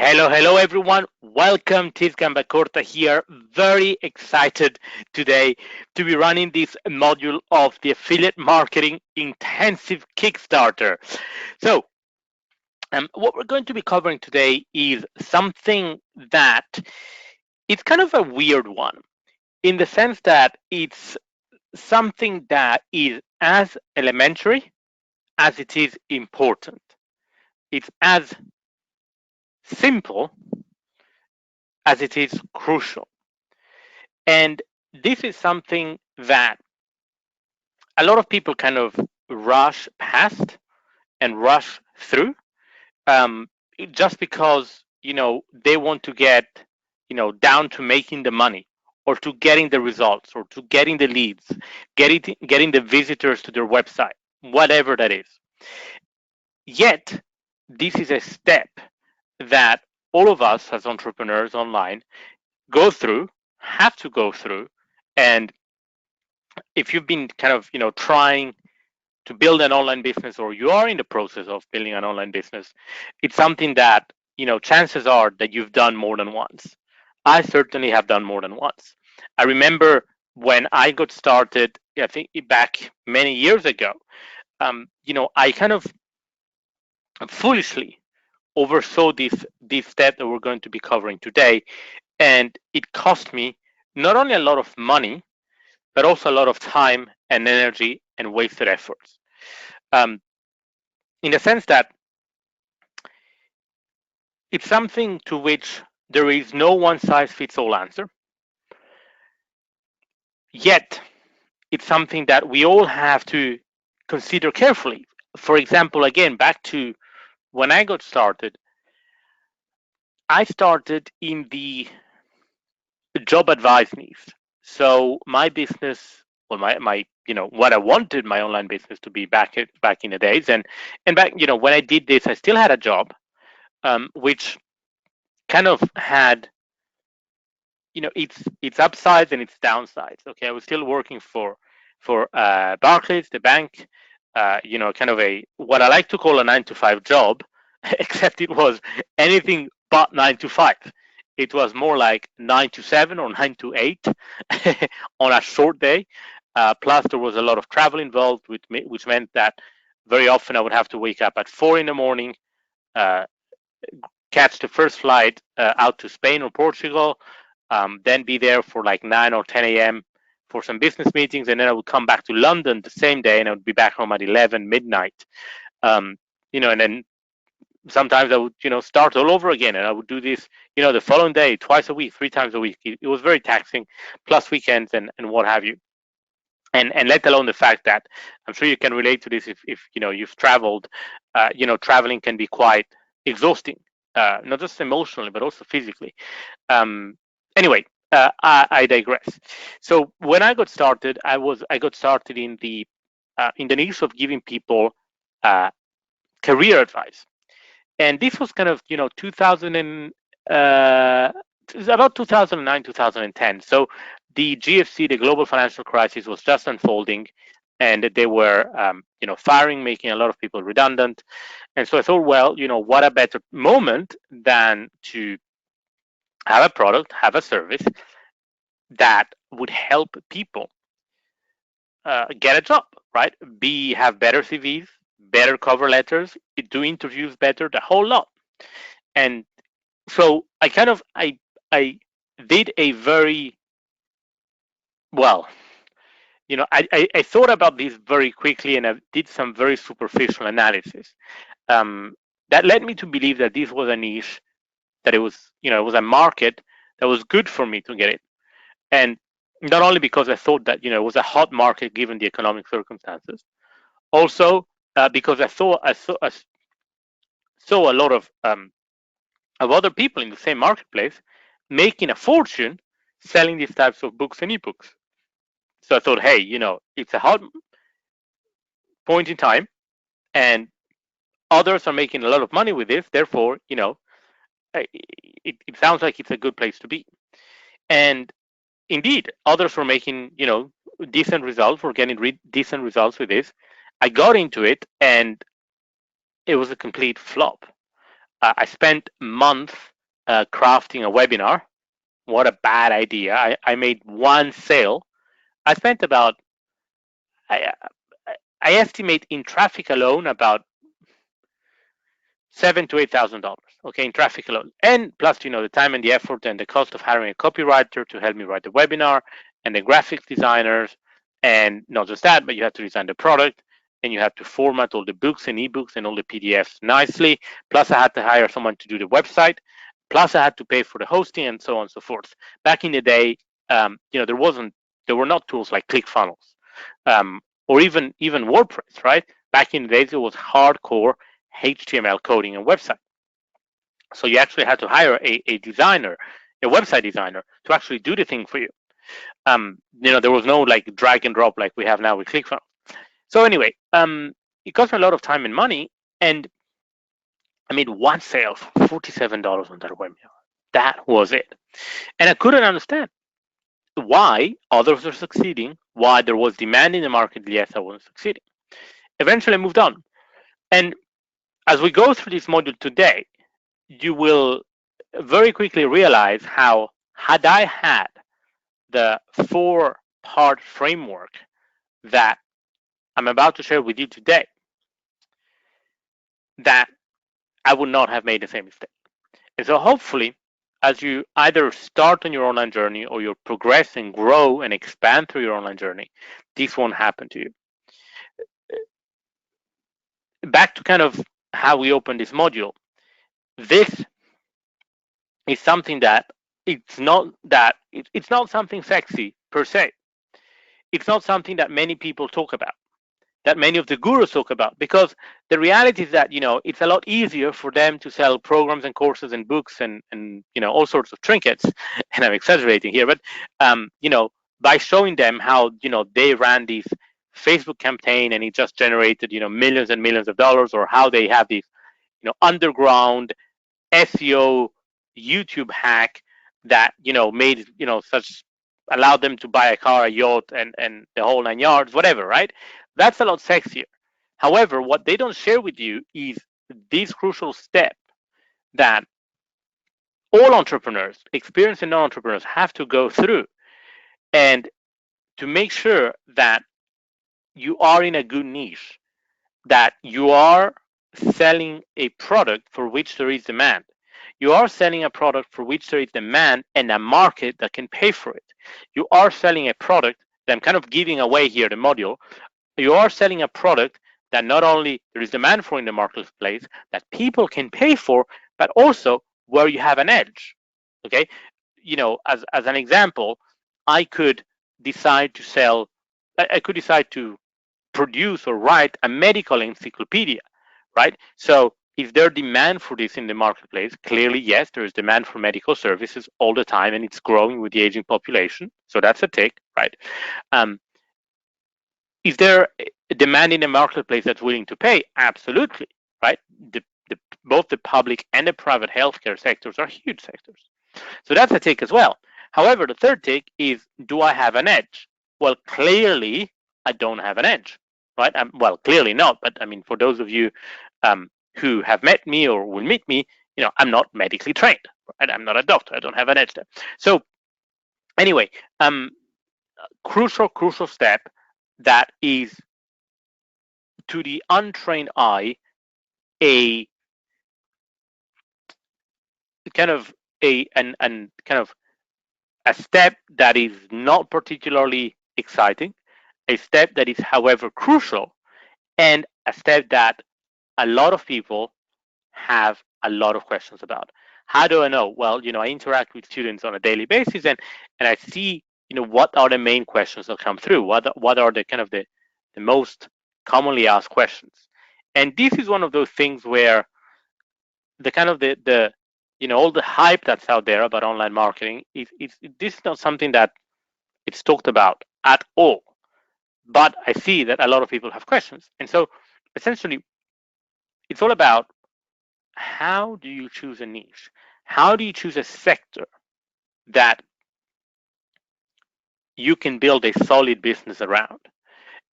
Hello everyone. Welcome, Tis Gambacorta here. Very excited today to be running this module of the Affiliate Marketing Intensive Kickstarter. So, what we're going to be covering today is something that it's kind of a weird one in the sense that it's something that is as elementary as it is important. It's as simple as it is crucial. And this is something that a lot of people kind of rush past and rush through um, just because, they want to get, down to making the money or to getting the results or to getting the leads, getting the visitors to their website, whatever that is. Yet, this is a step that all of us as entrepreneurs online go through, have to go through, and if you've been kind of trying to build an online business or you are in the process of building an online business, it's something that chances are that you've done more than once. I certainly have done more than once. I remember when I got started, I think back many years ago, I kind of foolishly oversaw this step that we're going to be covering today, and it cost me not only a lot of money but also a lot of time and energy and wasted efforts. Um, in the sense that it's something to which there is no one size fits all answer, yet it's something that we all have to consider carefully. For example, again, back to when I got started, I started in the job advice niche. So my business, well, my what I wanted my online business to be back in the days, and back when I did this, I still had a job, which kind of had its upsides and its downsides. Okay, I was still working for Barclays, the bank, kind of a what I like to call a 9 to 5 job, except it was anything but 9 to 5. It was more like 9 to 7 or 9 to 8 on a short day. Plus, there was a lot of travel involved, which meant that very often I would have to wake up at 4 in the morning, uh, catch the first flight out to Spain or Portugal, then be there for like 9 or 10 a.m. for some business meetings, and then I would come back to London the same day, and I would be back home at 11 midnight. Um, and then sometimes I would, start all over again, and I would do this, the following day, twice a week, 3 times a week. It was very taxing, plus weekends and what have you. And let alone the fact that I'm sure you can relate to this if you've traveled. Traveling can be quite exhausting, not just emotionally but also physically. Um, anyway, I digress. So when I got started, I got started in the niche of giving people uh, career advice, and this was kind of 2000 and it was about 2009 2010. So the GFC, the global financial crisis, was just unfolding, and they were firing, making a lot of people redundant. And so I thought, well, what a better moment than to have a product, have a service that would help people get a job, right? Have better CVs, better cover letters, do interviews better, the whole lot. And so I did a very well. I thought about this very quickly, and I did some very superficial analysis. Um, that led me to believe that this was a niche, that it was a market that was good for me to get it. And not only because I thought that it was a hot market given the economic circumstances, also because I saw a lot of other people in the same marketplace making a fortune selling these types of books and ebooks. So I thought, hey, it's a hot point in time, and others are making a lot of money with this. Therefore, it sounds like it's a good place to be. And indeed, others were making, decent results, were getting decent results with this. I got into it, and it was a complete flop. I spent months crafting a webinar. What a bad idea. I made one sale. I spent about, I, I estimate in traffic alone about $7,000 to $8,000. Okay, in traffic alone, and plus the time and the effort and the cost of hiring a copywriter to help me write the webinar, and the graphics designers, and not just that, but you have to design the product, and you have to format all the books and ebooks and all the PDFs nicely. Plus, I had to hire someone to do the website. Plus, I had to pay for the hosting and so on and so forth. Back in the day, there were not tools like ClickFunnels, or even WordPress, right? Back in the days, it was hardcore HTML coding and website. So you actually had to hire a designer, a website designer, to actually do the thing for you. There was no like drag and drop like we have now with ClickFunnels. So anyway, it cost me a lot of time and money, and I made one sale for $47 on that webinar. That was it, and I couldn't understand why others are succeeding, why there was demand in the market, yet I wasn't succeeding. Eventually, I moved on, and as we go through this module today, you will very quickly realize how, had I had the 4-part framework that I'm about to share with you today, that I would not have made the same mistake. And so hopefully, as you either start on your online journey or you progress and grow and expand through your online journey, this won't happen to you. Back to kind of how we open this module. This is something that it's not something sexy per se. It's not something that many people talk about, that many of the gurus talk about, because the reality is that it's a lot easier for them to sell programs and courses and books and all sorts of trinkets. And I'm exaggerating here, but by showing them how they ran this Facebook campaign and it just generated millions and millions of dollars, or how they have this underground SEO YouTube hack that made such, allowed them to buy a car, a yacht, and the whole 9 yards, whatever, right? That's a lot sexier. However, what they don't share with you is this crucial step that all entrepreneurs, experienced and non-entrepreneurs, have to go through, and to make sure that you are in a good niche, that you are selling a product for which there is demand. You are selling a product for which there is demand and a market that can pay for it. You are selling a product that I'm kind of giving away here, the module. You are selling a product that not only there is demand for in the marketplace, that people can pay for, but also where you have an edge. Okay, as an example, I could decide to produce or write a medical encyclopedia, right? So is there demand for this in the marketplace? Clearly, yes, there is demand for medical services all the time, and it's growing with the aging population. So that's a tick, right? Is there a demand in the marketplace that's willing to pay? Absolutely, right? Both the public and the private healthcare sectors are huge sectors. So that's a tick as well. However, the third tick is, do I have an edge? Well, clearly, I don't have an edge, right? Well, clearly not. But I mean, for those of you who have met me or will meet me, I'm not medically trained, right? I'm not a doctor. I don't have an edge there. So anyway, crucial step that is, to the untrained eye, a kind of a step that is not particularly exciting, a step that is, however, crucial, and a step that a lot of people have a lot of questions about. How do I know? Well, I interact with students on a daily basis, and I see, what are the main questions that come through? What are the kind of the most commonly asked questions? And this is one of those things where the kind of the all the hype that's out there about online marketing this is not something that it's talked about at all. But I see that a lot of people have questions, and so essentially, it's all about, how do you choose a niche? How do you choose a sector that you can build a solid business around?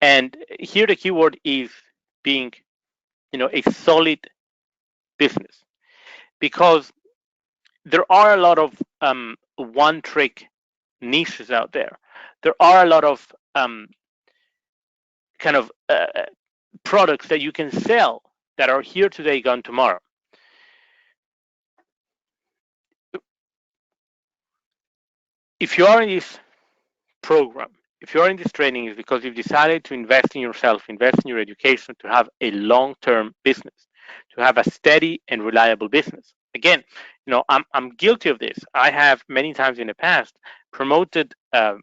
And here the keyword is being, a solid business. because there are a lot of one-trick niches out there. There are a lot of kind of products that you can sell that are here today, gone tomorrow. If you are in this program, if you are in this training, it's because you've decided to invest in yourself, invest in your education, to have a long-term business, to have a steady and reliable business. Again, I'm guilty of this. I have many times in the past promoted as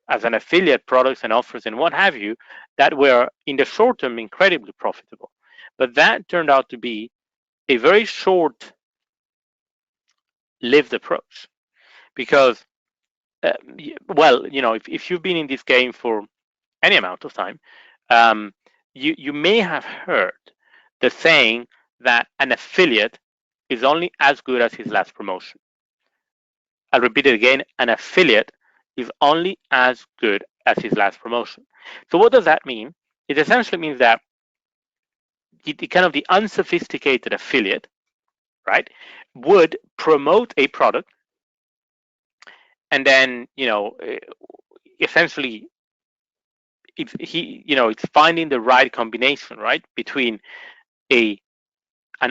an affiliate products and offers and what have you that were in the short term incredibly profitable, but that turned out to be a very short-lived approach because well, if you've been in this game for any amount of time, you may have heard the saying that an affiliate is only as good as his last promotion. I'll repeat it again: an affiliate is only as good as his last promotion. So what does that mean? It essentially means that the unsophisticated affiliate, right, would promote a product and then essentially it's finding the right combination, right, between an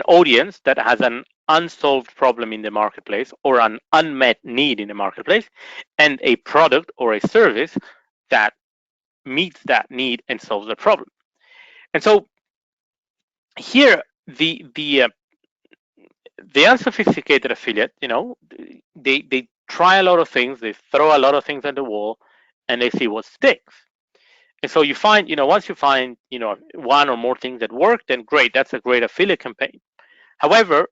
audience that has an unsolved problem in the marketplace or an unmet need in the marketplace and a product or a service that meets that need and solves the problem. And so here the unsophisticated affiliate, they try a lot of things, they throw a lot of things at the wall, and they see what sticks. And so you find, once you find, one or more things that work, then great, that's a great affiliate campaign. However,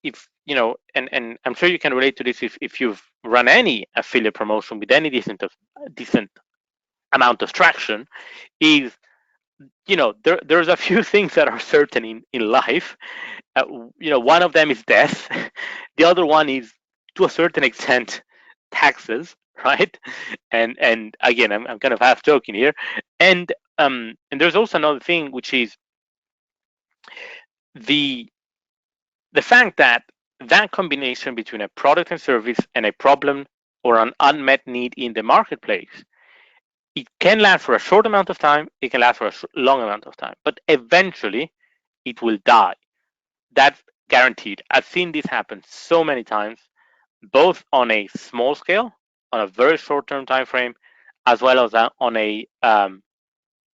if and I'm sure you can relate to this if you've run any affiliate promotion with any decent amount of traction, is there's a few things that are certain in life. One of them is death. The other one is, to a certain extent, taxes, right? And again, I'm kind of half joking here. And there's also another thing, which is the fact that combination between a product and service and a problem or an unmet need in the marketplace, it can last for a short amount of time, it can last for a long amount of time, but eventually it will die. That's guaranteed. I've seen this happen so many times, both on a small scale, on a very short-term time frame, as well as on a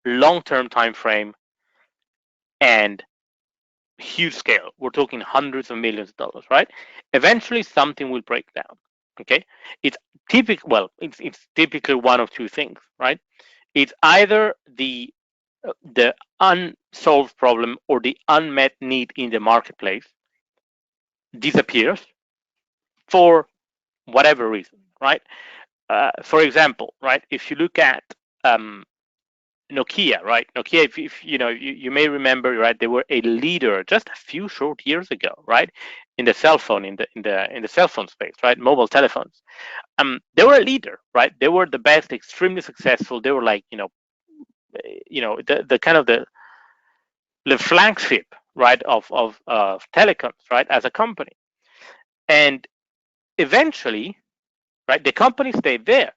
long-term time frame and huge scale. We're talking hundreds of millions of dollars, right? Eventually, something will break down. Okay, it's typical. Well, it's typically one of two things, right? It's either the unsolved problem or the unmet need in the marketplace disappears for whatever reason, right? For example, right, if you look at Nokia, right? Nokia, if you may remember, right, they were a leader just a few short years ago, right, in the cell phone in the cell phone space, right, mobile telephones. They were a leader, right? They were the best, extremely successful. They were like the kind of the flagship, right, of telecoms, right, as a company. And eventually, right, the company stayed there,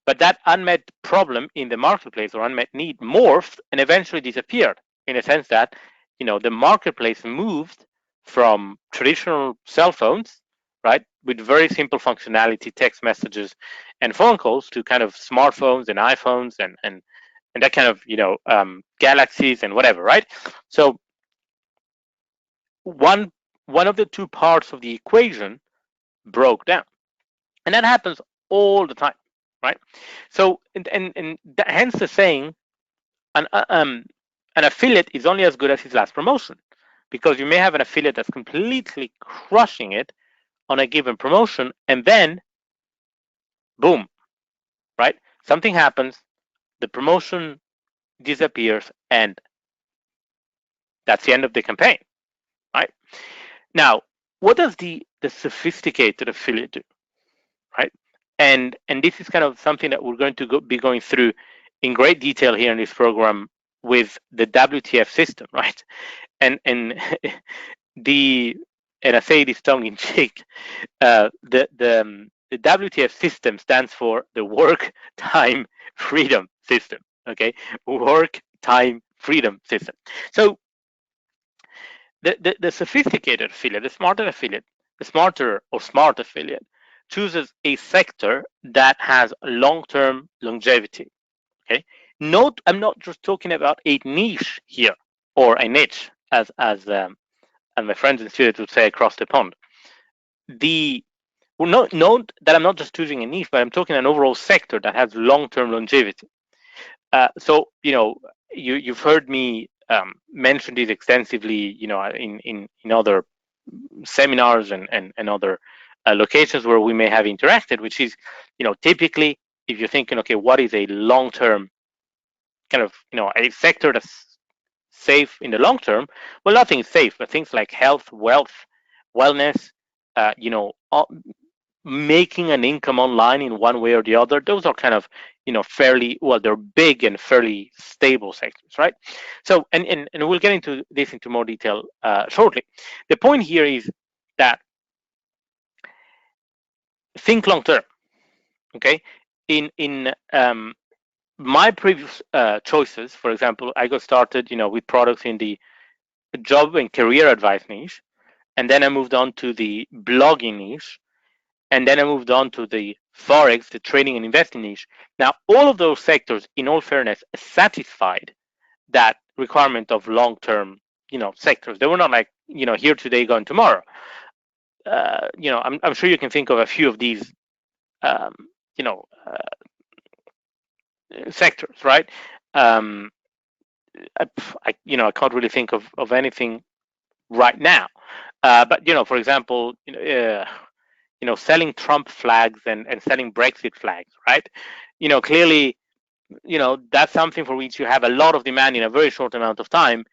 but that unmet problem in the marketplace or unmet need morphed and eventually disappeared, in a sense that the marketplace moved from traditional cell phones, right, with very simple functionality, text messages and phone calls, to kind of smartphones and iPhones and that kind of galaxies and whatever, right? So one of the two parts of the equation broke down, and that happens all the time, right? So and hence the saying, an affiliate is only as good as his last promotion, because you may have an affiliate that's completely crushing it on a given promotion, and then boom, right? Something happens, the promotion disappears, and that's the end of the campaign, right? Now, what does the sophisticated affiliate do, right? And this is kind of something that we're going to be going through in great detail here in this program with the WTF system, right? And the and I say this tongue in cheek, the WTF system stands for the Work Time Freedom System. Okay, Work Time Freedom System. So the sophisticated affiliate, the smarter or smart affiliate chooses a sector that has long-term longevity. Okay, note I'm not just talking about a niche here or a niche, as my friends and students would say across the pond. The well, note that I'm not just choosing a niche, but I'm talking an overall sector that has long-term longevity. So you've heard me mention this extensively, in other seminars and other locations where we may have interacted, which is, typically if you're thinking, okay, what is a long-term kind of, a sector that's safe in the long term? Well, nothing is safe, but things like health, wealth, wellness, making an income online in one way or the other, those are kind of, fairly, well, they're big and fairly stable sectors, right? So, and we'll get into this into more detail shortly. The point here is that think long term. Okay, in my previous choices, for example, I got started, with products in the job and career advice niche, and then I moved on to the blogging niche, and then I moved on to the forex, the trading and investing niche. Now, all of those sectors, in all fairness, satisfied that requirement of long-term, sectors. They were not like, here today, gone tomorrow. I'm sure you can think of a few of these, um, you know, sectors, right? Um, I can't really think of anything right now. But for example, selling Trump flags and selling Brexit flags, right? Clearly, that's something for which you have a lot of demand in a very short amount of time,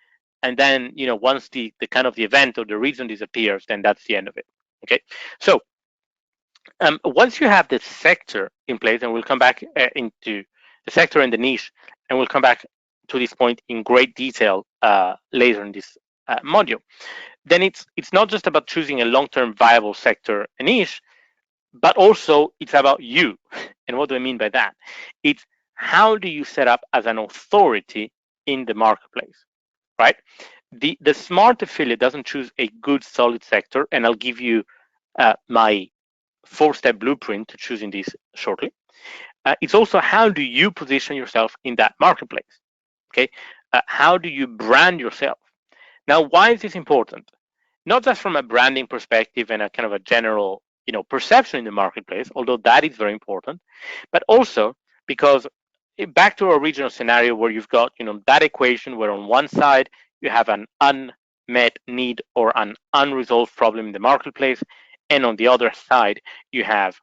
and then once the kind of the event or the reason disappears, then that's the end of it. Okay, so once you have the sector in place, and we'll come back into the sector and the niche, and we'll come back to this point in great detail later in this module. Then it's not just about choosing a long-term viable sector and niche, but also it's about you. And what do I mean by that? It's how do you set up as an authority in the marketplace, right? The smart affiliate doesn't choose a good solid sector, and I'll give you my 4-step blueprint to choosing this shortly. It's also how do you position yourself in that marketplace. Okay, how do you brand yourself? Now, why is this important? Not just from a branding perspective and a kind of a general, perception in the marketplace, although that is very important, but also because back to our original scenario where you've got, that equation where on one side you have an unmet need or an unresolved problem in the marketplace, and on the other side you have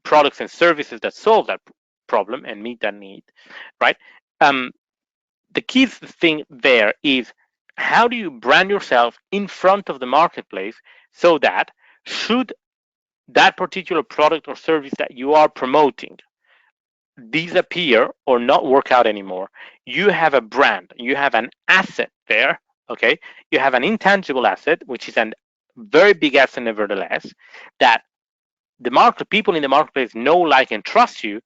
products and services that solve that problem and meet that need, right? The key thing there is how do you brand yourself in front of the marketplace so that should that particular product or service that you are promoting disappear or not work out anymore, you have a brand, you have an asset there. Okay, you have an intangible asset, which is a very big asset nevertheless, that the market people in the marketplace know, like, and trust you.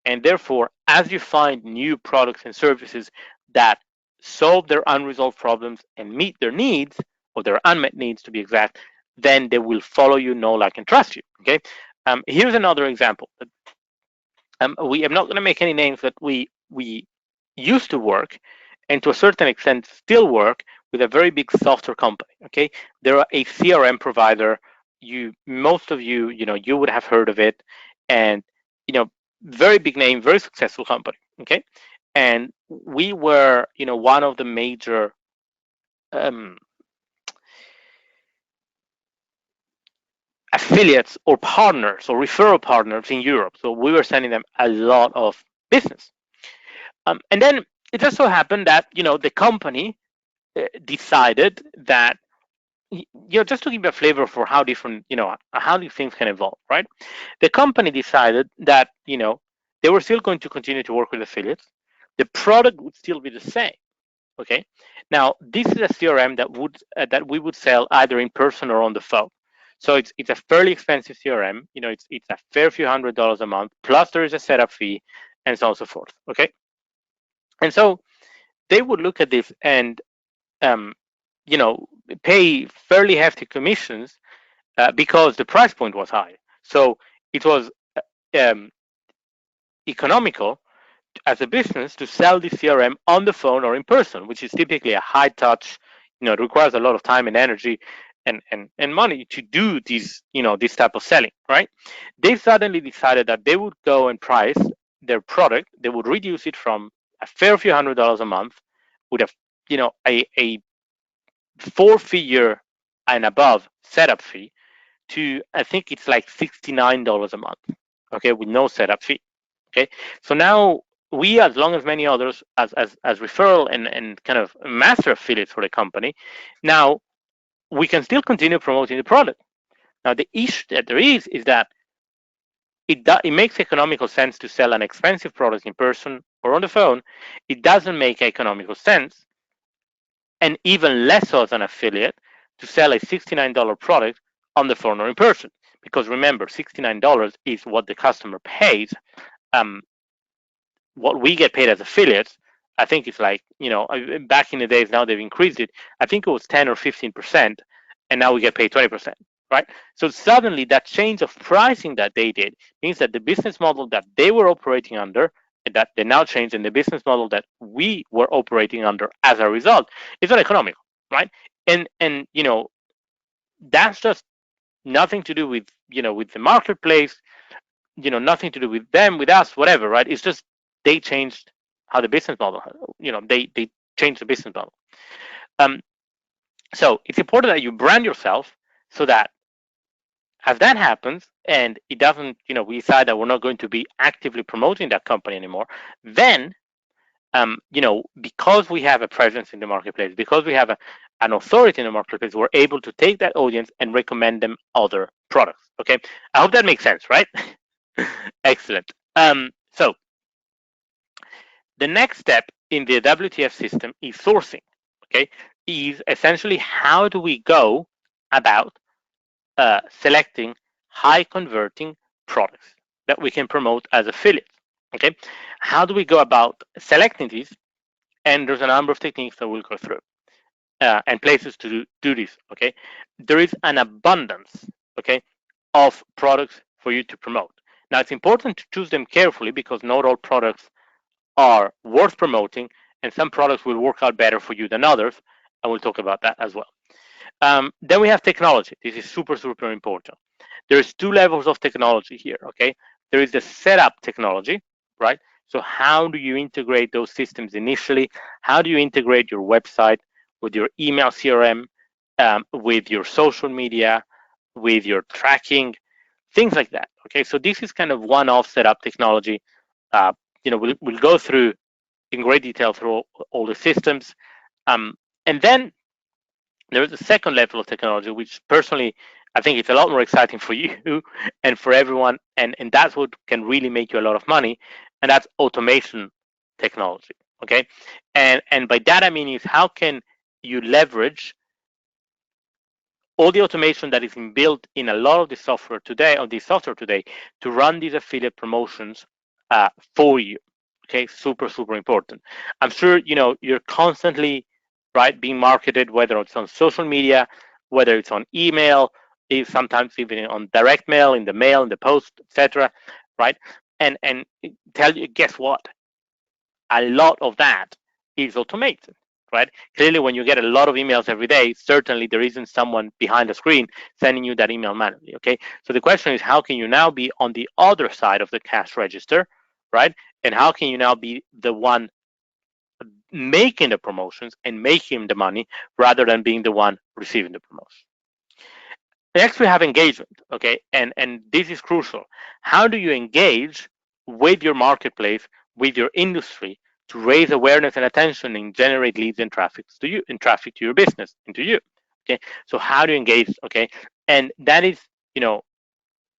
And therefore, as you find new products and services that solve their unresolved problems and meet their needs, or their unmet needs to be exact, then they will follow you, know, like, and trust you. Okay, here's another example. I'm not going to make any names, but we used to work, and to a certain extent still work, with a very big software company. Okay, they're a CRM provider. Most of you would have heard of it, and very big name, very successful company. Okay, and we were one of the major affiliates or partners or referral partners in Europe. So we were sending them a lot of business. And then it just so happened that the company decided that, just to give you a flavor for how different, how these things can evolve, right? The company decided that they were still going to continue to work with affiliates. The product would still be the same. Okay, now this is a CRM that we would sell either in person or on the phone. So it's a fairly expensive CRM. It's a fair few $100s a month. Plus there is a setup fee, and so on and so forth. Okay, and so they would look at this and um, pay fairly hefty commissions because the price point was high. So it was um, economical as a business to sell the CRM on the phone or in person, which is typically a high touch. It requires a lot of time and energy and money to do this type of selling, right? They suddenly decided that they would go and price their product. They would reduce it from a fair few $100s a month with a 4-figure and above setup fee to, I think it's like $69 a month, okay, with no setup fee. Okay, so now we, as long as many others, as referral and kind of master affiliates for the company, now we can still continue promoting the product. Now the issue that there is that it makes economical sense to sell an expensive product in person or on the phone. It doesn't make economical sense, and even less so as an affiliate, to sell a $69 product on the phone or in person. Because remember, $69 is what the customer pays. Um, what we get paid as affiliates, I think it's like, back in the days, now they've increased it. I think it was 10 or 15%, and now we get paid 20%, right? So suddenly that change of pricing that they did means that the business model that they were operating under, that they now changed, and the business model that we were operating under as a result is not economical, right? And that's just nothing to do with the marketplace, nothing to do with them, with us, whatever, right? It's just they changed how the business model, they changed the business model. Um, so it's important that you brand yourself so that as that happens and it doesn't, we decide that we're not going to be actively promoting that company anymore, then, because we have a presence in the marketplace, because we have an authority in the marketplace, we're able to take that audience and recommend them other products. Okay, I hope that makes sense, right? Excellent. So the next step in the WTF system is sourcing. Okay, is essentially how do we go about selecting high converting products that we can promote as affiliates. Okay, how do we go about selecting these? And there's a number of techniques that we'll go through and places to do this. Okay, there is an abundance, okay, of products for you to promote. Now it's important to choose them carefully because not all products are worth promoting, and some products will work out better for you than others, and we'll talk about that as well. Then we have technology. This is super, super important. There's two levels of technology here, okay? There is the setup technology, right? So how do you integrate those systems initially? How do you integrate your website with your email CRM, with your social media, with your tracking, things like that, okay? So this is kind of one-off setup technology. We'll go through in great detail through all the systems. And then there is a second level of technology, which personally I think it's a lot more exciting for you and for everyone, and that's what can really make you a lot of money, and that's automation technology. Okay, and by that I mean is how can you leverage all the automation that is built in a lot of the software today, to run these affiliate promotions for you. Okay, super, super important. I'm sure you're constantly being marketed, whether it's on social media, whether it's on email, is sometimes even on direct mail, in the post, etc. Right? And tell you, guess what? A lot of that is automated, right? Clearly, when you get a lot of emails every day, certainly there isn't someone behind the screen sending you that email manually, okay? So the question is, how can you now be on the other side of the cash register, right? And how can you now be the one making the promotions and making the money rather than being the one receiving the promotion? Next, we have engagement, okay? And this is crucial. How do you engage with your marketplace, with your industry, to raise awareness and attention and generate leads and traffic to you, and traffic to your business and to you? Okay, so how do you engage? Okay, and that is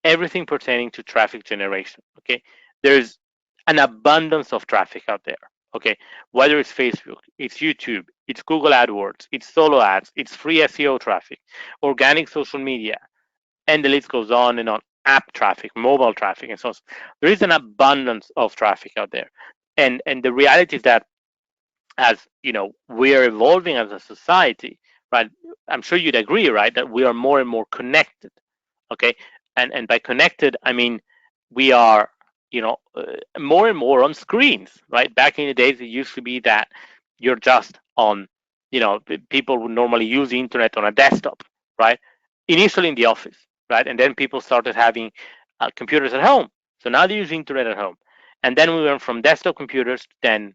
everything pertaining to traffic generation. Okay, there's an abundance of traffic out there. Okay, whether it's Facebook, it's YouTube, it's Google AdWords, it's solo ads, it's free SEO traffic, organic social media, and the list goes on and on. App traffic, mobile traffic, and so on. There is an abundance of traffic out there, and the reality is that, as you know, we are evolving as a society, right? I'm sure you'd agree, right, that we are more and more connected. Okay, and by connected, I mean we are, more and more on screens, right? Back in the days, it used to be that you're just on, people would normally use the internet on a desktop, right? Initially in the office, right? And then people started having computers at home. So now they use internet at home. And then we went from desktop computers to then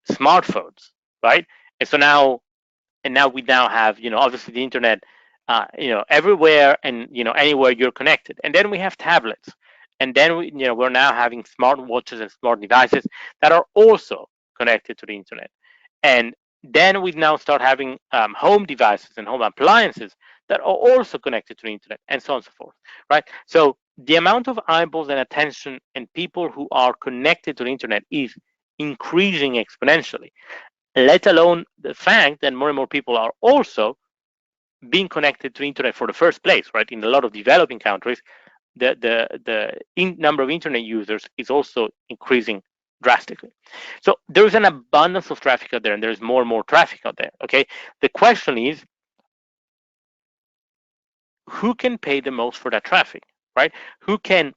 smartphones, right? And so now we now have, obviously the internet, everywhere, and anywhere you're connected. And then we have tablets, and then we're now having smart watches and smart devices that are also connected to the internet. And then we now start having home devices and home appliances that are also connected to the internet, and so on and so forth, right? So the amount of eyeballs and attention and people who are connected to the internet is increasing exponentially, let alone the fact that more and more people are also being connected to internet for the first place, right? In a lot of developing countries, the number of internet users is also increasing drastically. So there is an abundance of traffic out there, and there's more and more traffic out there. Okay, the question is, who can pay the most for that traffic, right? Who can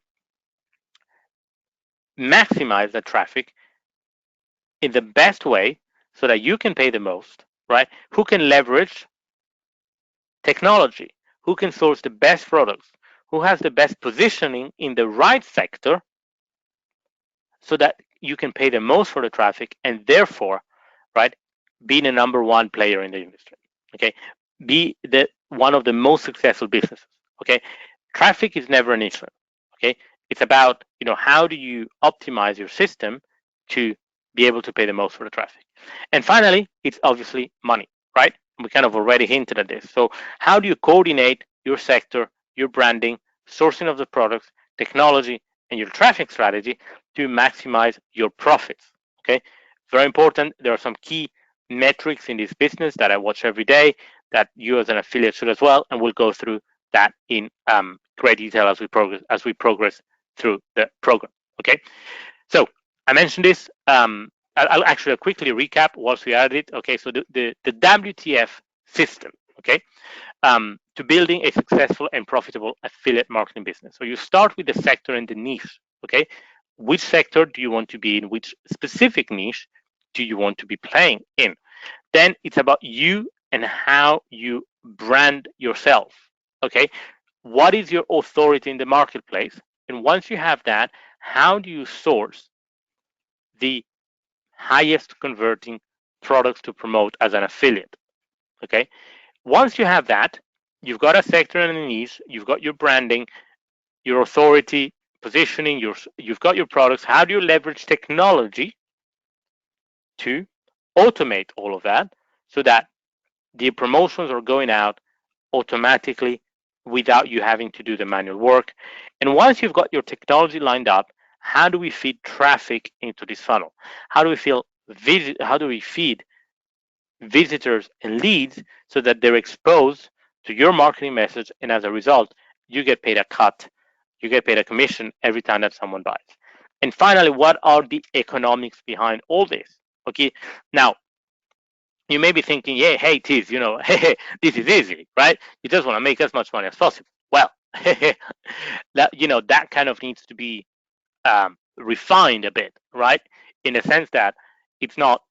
maximize that traffic in the best way so that you can pay the most, right? Who can leverage technology, who can source the best products, who has the best positioning in the right sector so that you can pay the most for the traffic, and therefore, right, be the number one player in the industry. Okay, be the one of the most successful businesses. Okay, traffic is never an issue. Okay, it's about, how do you optimize your system to be able to pay the most for the traffic. And finally, it's obviously money, right? We kind of already hinted at this. So how do you coordinate your sector, your branding, sourcing of the products, technology, and your traffic strategy to maximize your profits? Okay, very important. There are some key metrics in this business that I watch every day that you as an affiliate should as well, and we'll go through that in great detail as we progress through the program. Okay, so I mentioned this. I'll actually quickly recap once we added it. Okay, so the WTF system. Okay, to building a successful and profitable affiliate marketing business. So you start with the sector and the niche. Okay, which sector do you want to be in? Which specific niche do you want to be playing in? Then it's about you and how you brand yourself. Okay, what is your authority in the marketplace? And once you have that, how do you source the highest converting products to promote as an affiliate? Okay, once you have that, you've got a sector and a niche, you've got your branding, your authority, positioning, you've got your products. How do you leverage technology to automate all of that so that the promotions are going out automatically without you having to do the manual work? And once you've got your technology lined up, how do we feed traffic into this funnel? How do we feed visitors and leads so that they're exposed to your marketing message, and as a result, you get paid a cut, you get paid a commission every time that someone buys? And finally, what are the economics behind all this? Okay, now you may be thinking, yeah, hey, Tiz, hey, this is easy, right? You just want to make as much money as possible. Well, that kind of needs to be refined a bit, right? In the sense that it's not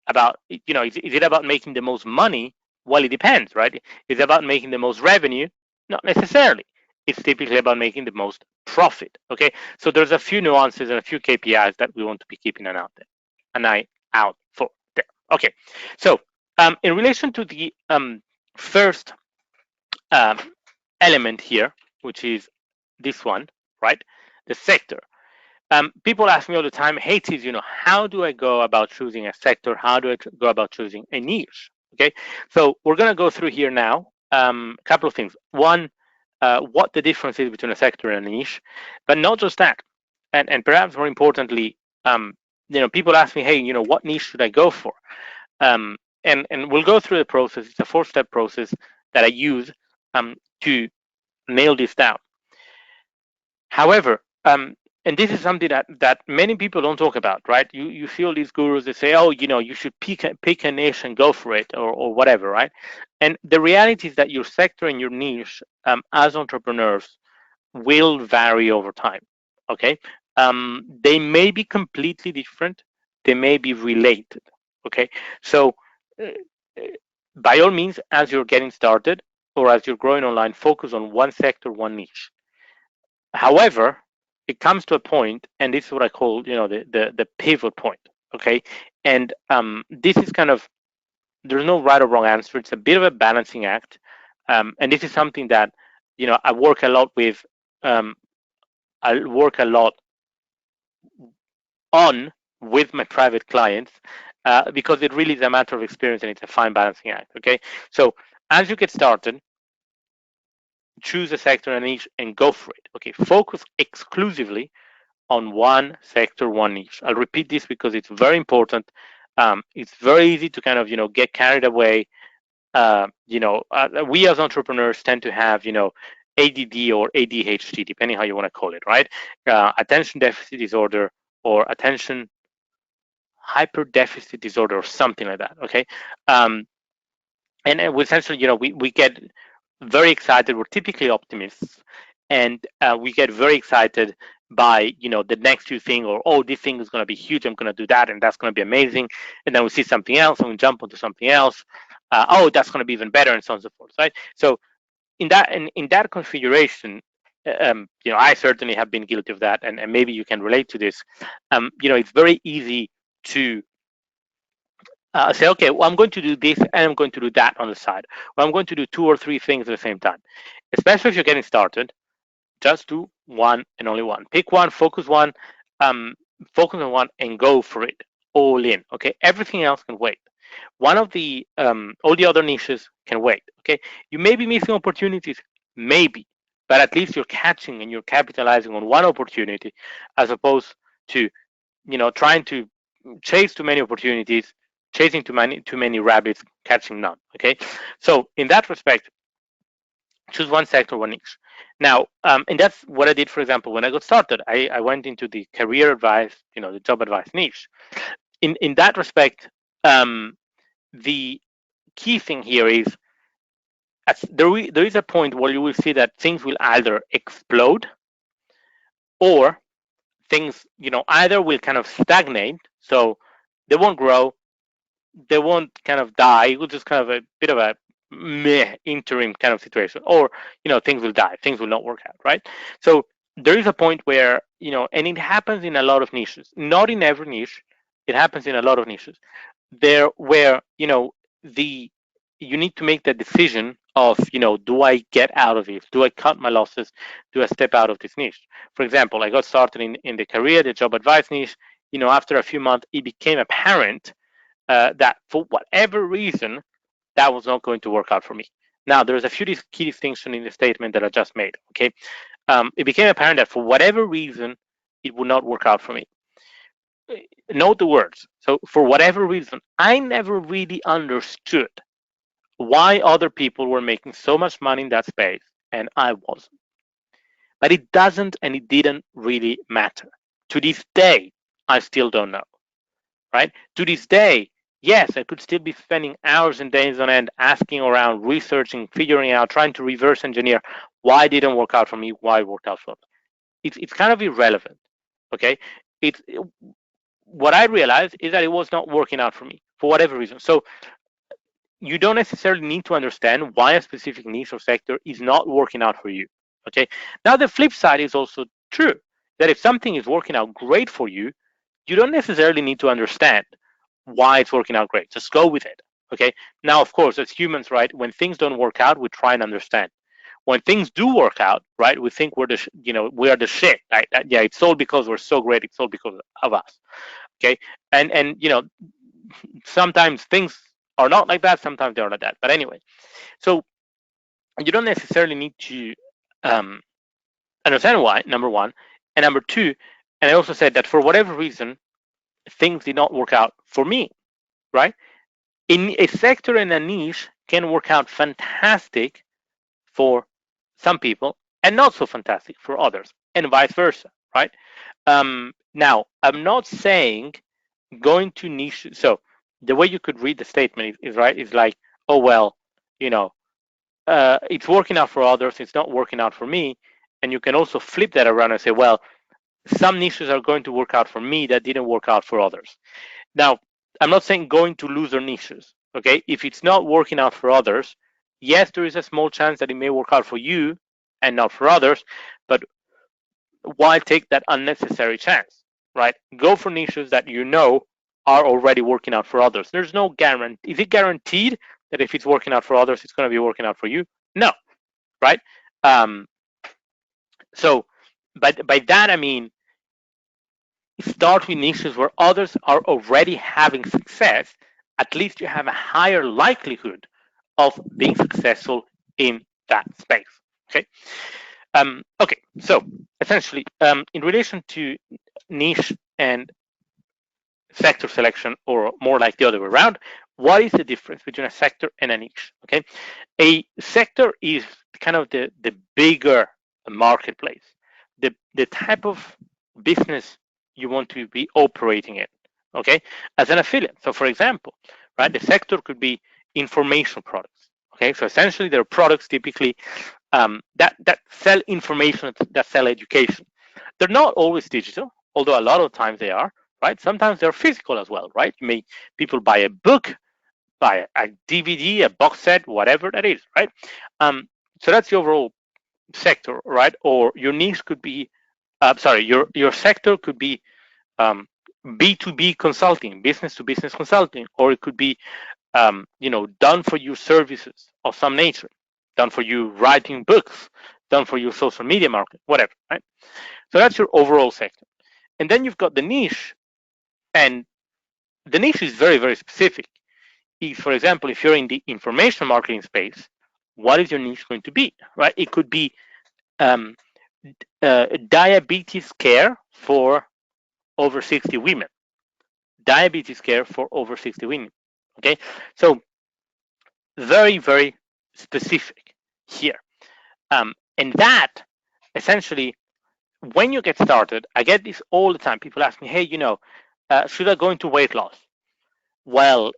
about, is it about making the most money? Well, it depends, right? Is it about making the most revenue? Not necessarily. It's typically about making the most profit. Okay, so there's a few nuances and a few KPIs that we want to be keeping an eye out for there. Okay, so in relation to the first um, element here, which is this one, right? The sector. People ask me all the time, hey, Tiz, how do I go about choosing a sector? How do I go about choosing a niche? Okay, so we're going to go through here now a couple of things. One, what the difference is between a sector and a niche, but not just that. And perhaps more importantly, people ask me, hey, what niche should I go for? And we'll go through the process. It's a 4-step process that I use to nail this down. However, and this is something that many people don't talk about, right? You feel these gurus that say, oh, you should pick a niche and go for it, or whatever, right? And the reality is that your sector and your niche, as entrepreneurs, will vary over time. Okay, they may be completely different. They may be related. Okay, so uh, by all means, as you're getting started or as you're growing online, focus on one sector, one niche. However, it comes to a point, and this is what I call, the pivot point. Okay, and this is kind of, there's no right or wrong answer. It's a bit of a balancing act, and this is something that I work a lot with. Um, I work a lot on with my private clients because it really is a matter of experience and it's a fine balancing act. Okay, so as you get started, choose a sector and niche and go for it. Okay, focus exclusively on one sector, one niche. I'll repeat this because it's very important. It's very easy to kind of get carried away. We as entrepreneurs tend to have ADD or ADHD, depending how you want to call it, right? Attention deficit disorder or attention hyper deficit disorder or something like that. Okay, um, and we essentially, we get very excited. We're typically optimists, and we get very excited by the next new thing, or oh, this thing is going to be huge. I'm going to do that, and that's going to be amazing. And then we see something else, and we jump onto something else. Oh, that's going to be even better, and so on and so forth. Right. So in that configuration, I certainly have been guilty of that, and maybe you can relate to this. It's very easy to say, okay, well, I'm going to do this and I'm going to do that on the side. Well, I'm going to do 2 or 3 things at the same time. Especially if you're getting started, just do one and only one. Pick one, um, focus on one, and go for it all in. Okay, everything else can wait. One of the all the other niches can wait. Okay, you may be missing opportunities, maybe, but at least you're catching and you're capitalizing on one opportunity, as opposed to trying to chase too many opportunities, chasing too many rabbits, catching none. Okay, so in that respect, choose one sector, one niche. Now, and that's what I did. For example, when I got started, I went into the career advice, the job advice niche. In that respect, the key thing here is there is a point where you will see that things will either explode or things either will kind of stagnate, so they won't grow, they won't kind of die. It will just kind of a bit of a meh interim kind of situation, or things will die, things will not work out, right? So there is a point where and it happens in a lot of niches, not in every niche. It happens in a lot of niches there where the you need to make the decision of do I get out of it, do I cut my losses, do I step out of this niche. For example, I got started in the job advice niche. After a few months it became apparent that for whatever reason that was not going to work out for me. Now there's a few key distinctions in the statement that I just made. Okay, it became apparent that for whatever reason it would not work out for me. Note the words. So for whatever reason, I never really understood why other people were making so much money in that space and I wasn't. But it doesn't and it didn't really matter. To this day, I still don't know. Right? To this day, yes, I could still be spending hours and days on end asking around, researching, figuring out, trying to reverse engineer why it didn't work out for me, why it worked out for others. It's kind of irrelevant. Okay? It's what I realized is that it was not working out for me for whatever reason. So you don't necessarily need to understand why a specific niche or sector is not working out for you. Okay. Now the flip side is also true, that if something is working out great for you, you don't necessarily need to understand why it's working out great. Just go with it. Okay. Now, of course, as humans, right, when things don't work out, we try and understand. When things do work out, right, we think we are the shit. Right? Yeah, it's all because we're so great. It's all because of us. Okay. And sometimes things are not like that. Sometimes they are like that. But anyway, so you don't necessarily need to um, understand why. Number one, and number two, and I also said that for whatever reason, things did not work out for me, right? In a sector and a niche can work out fantastic for some people and not so fantastic for others, and vice versa, right? Now, I'm not saying going to niche. So the way you could read the statement is right. Is like, oh well, you know, it's working out for others. It's not working out for me. And you can also flip that around and say, well, some niches are going to work out for me that didn't work out for others. Now, I'm not saying going to loser niches. Okay, if it's not working out for others, yes, there is a small chance that it may work out for you and not for others. But why take that unnecessary chance, right? Go for niches that you know are already working out for others. There's no guarantee. Is it guaranteed that if it's working out for others, it's going to be working out for you? No, right? Um, so, by that I mean start with niches where others are already having success. At least you have a higher likelihood of being successful in that space. Okay. Okay, so essentially, in relation to niche and sector selection, or more like the other way around, what is the difference between a sector and a niche? Okay, a sector is kind of the bigger marketplace, the type of business you want to be operating in. Okay, as an affiliate. So, for example, right, the sector could be information products. Okay, so essentially, there are products typically that sell information, that sell education. They're not always digital, although a lot of times they are, right? Sometimes they're physical as well, right? You may people buy a book, buy a DVD, a box set, whatever that is, right? So that's the overall sector, right? Or your niche could be, sorry, your sector could be B2B consulting, business to business consulting, or it could be done for you services of some nature, done for you writing books, done for you social media marketing, whatever, right? So that's your overall sector. And then you've got the niche, and the niche is very, very specific. If, for example, if you're in the information marketing space, what is your niche going to be, right? It could be um, diabetes care for over 60 women. Diabetes care for over 60 women. Okay, so very, very specific here. And that essentially, when you get started, I get this all the time. People ask me, hey, should I go into weight loss? Well,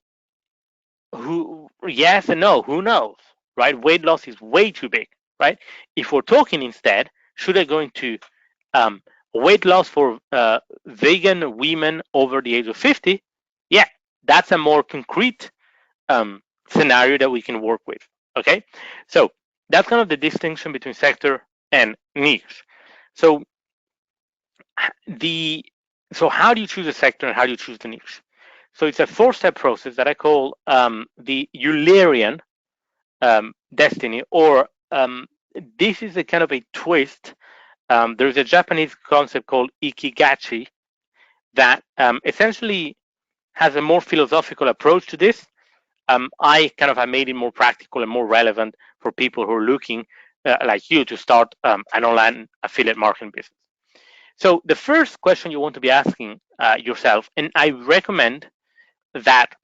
yes and no, who knows, right? Weight loss is way too big, right? If we're talking instead, should I go into um, weight loss for vegan women over the age of 50? Yeah, that's a more concrete scenario that we can work with. Okay, so that's kind of the distinction between sector and niche. So the so how do you choose a sector and how do you choose the niche? So it's a four-step process that I call the Eulerian destiny, or this is a kind of a twist. There's a Japanese concept called ikigachi that essentially has a more philosophical approach to this. I kind of have made it more practical and more relevant for people who are looking like you to start an online affiliate marketing business. So the first question you want to be asking yourself, and I recommend that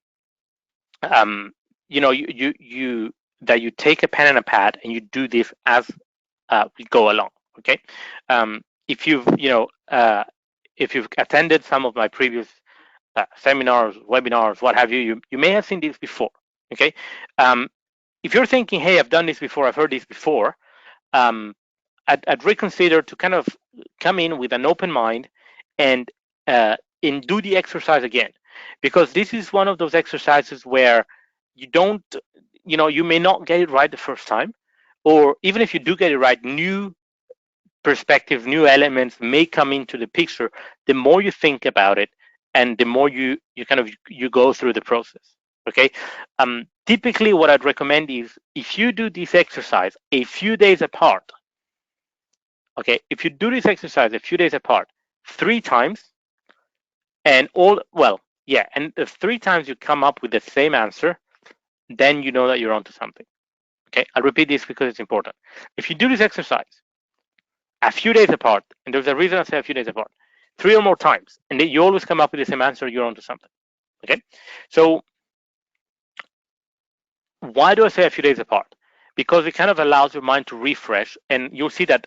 you that you take a pen and a pad and you do this as we go along. Okay, if you've attended some of my previous seminars, webinars, what have you, you may have seen this before. Okay, if you're thinking, hey, I've done this before, I've heard this before, I'd reconsider to kind of come in with an open mind and do the exercise again, because this is one of those exercises where you don't, you may not get it right the first time, or even if you do get it right, new perspective, new elements may come into the picture the more you think about it and the more you go through the process. Okay, typically what I'd recommend is if you do this exercise a few days apart. Okay, if you do this exercise a few days apart 3 times, and the 3 times you come up with the same answer, then you know that you're onto something. Okay, I'll repeat this because it's important. If you do this exercise a few days apart, and there's a reason I say a few days apart, 3 or more times, and then you always come up with the same answer, you're onto something. Okay, so why do I say a few days apart? Because it kind of allows your mind to refresh, and you'll see that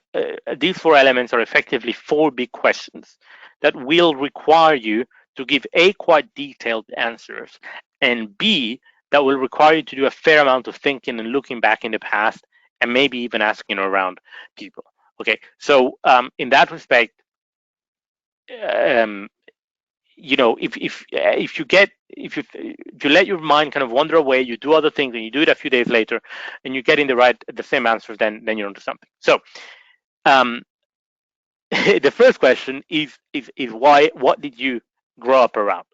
these 4 elements are effectively 4 big questions that will require you to give A, quite detailed answers, and B, that will require you to do a fair amount of thinking and looking back in the past, and maybe even asking around people. Okay, so in that respect, um, if you let your mind kind of wander away, you do other things, and you do it a few days later, and you get in the same answers, then you're onto something. So um, the first question is why? What did you grow up around?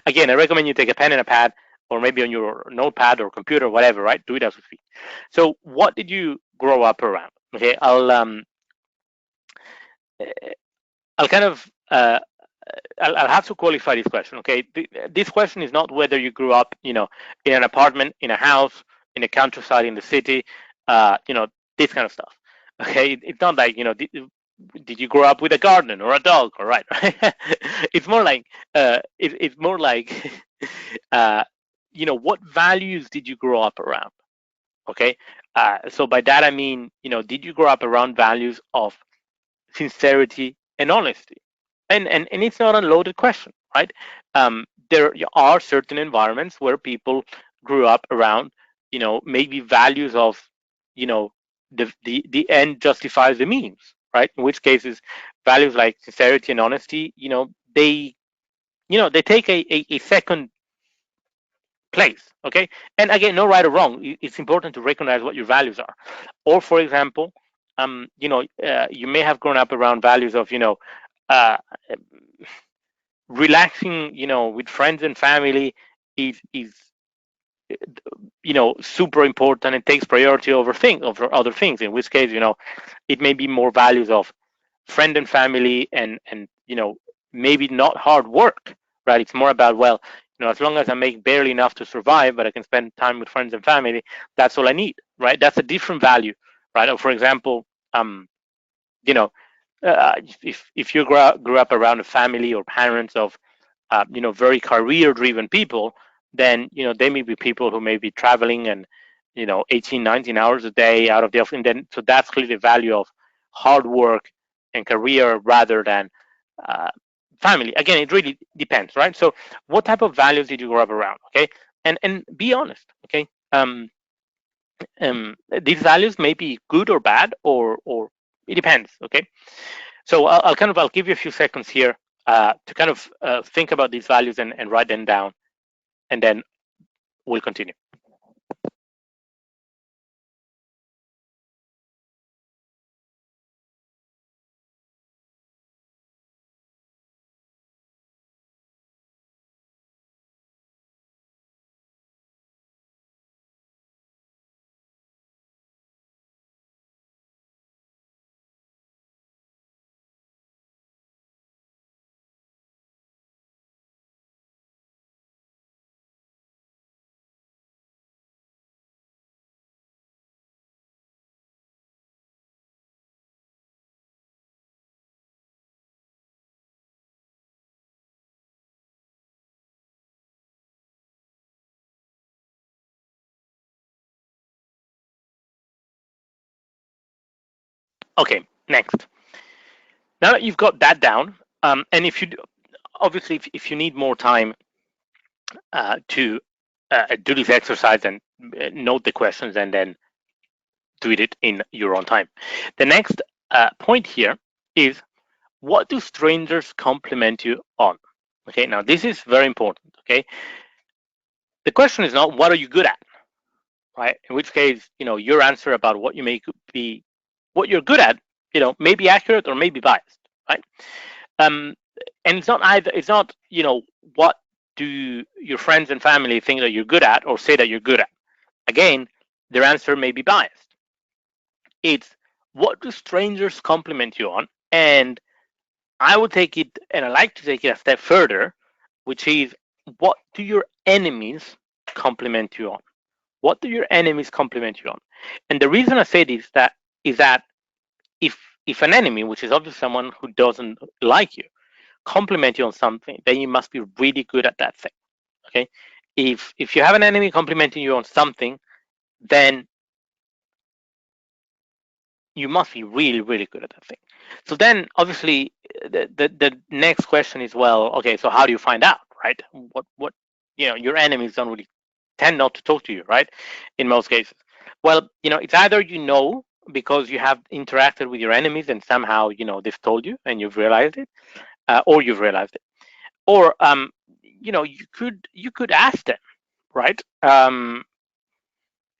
Again, I recommend you take a pen and a pad, or maybe on your notepad or computer, whatever. Right? Do it as we speak. So, what did you grow up around? Okay, I'll kind of I'll have to qualify this question. Okay, this question is not whether you grew up, in an apartment, in a house, in the countryside, in the city, this kind of stuff. Okay, it's not like did you grow up with a garden or a dog? All right, it's more like it's more like what values did you grow up around? Okay, so by that I mean, did you grow up around values of sincerity and honesty? And it's not a loaded question, right? There are certain environments where people grew up around, maybe values of, the end justifies the means, right? In which cases, values like sincerity and honesty, they take a second place. Okay, and again, no right or wrong. It's important to recognize what your values are. Or, for example, you may have grown up around values of, uh, relaxing, with friends and family is super important. It takes priority over other things. In which case, it may be more values of friend and family, and maybe not hard work, right? It's more about, well, as long as I make barely enough to survive, but I can spend time with friends and family, that's all I need, right? That's a different value, right? Or, for example, you know if you grew up around a family or parents of very career driven people, then they may be people who may be traveling and 18, 19 hours a day out of the office, and then so that's clearly the value of hard work and career rather than uh, family. Again, it really depends, right? So what type of values did you grow up around? Okay, and be honest. Okay, these values may be good or bad, or it depends. Okay, so I'll give you a few seconds here to kind of think about these values and write them down, and then we'll continue. Okay, next. Now that you've got that down, and if you obviously if you need more time to do this exercise and note the questions and then do it in your own time. The next point here is, what do strangers compliment you on? Okay, now this is very important. Okay, the question is not what are you good at, right? In which case, your answer about what you may be, what you're good at, may be accurate or may be biased, right? Um, and it's not either. It's not, what do your friends and family think that you're good at or say that you're good at. Again, their answer may be biased. It's what do strangers compliment you on, and I would take it, and I like to take it a step further, which is what do your enemies compliment you on? What do your enemies compliment you on? And the reason I say this is that if an enemy, which is obviously someone who doesn't like you, compliment you on something, then you must be really good at that thing. Okay, if you have an enemy complimenting you on something, then you must be really, really good at that thing. So then, obviously, the next question is, well, okay, so how do you find out, right? What your enemies don't really tend not to talk to you, right? In most cases, well, it's either because you have interacted with your enemies and somehow they've told you and you've realized it, or you've realized it, or you could ask them, right?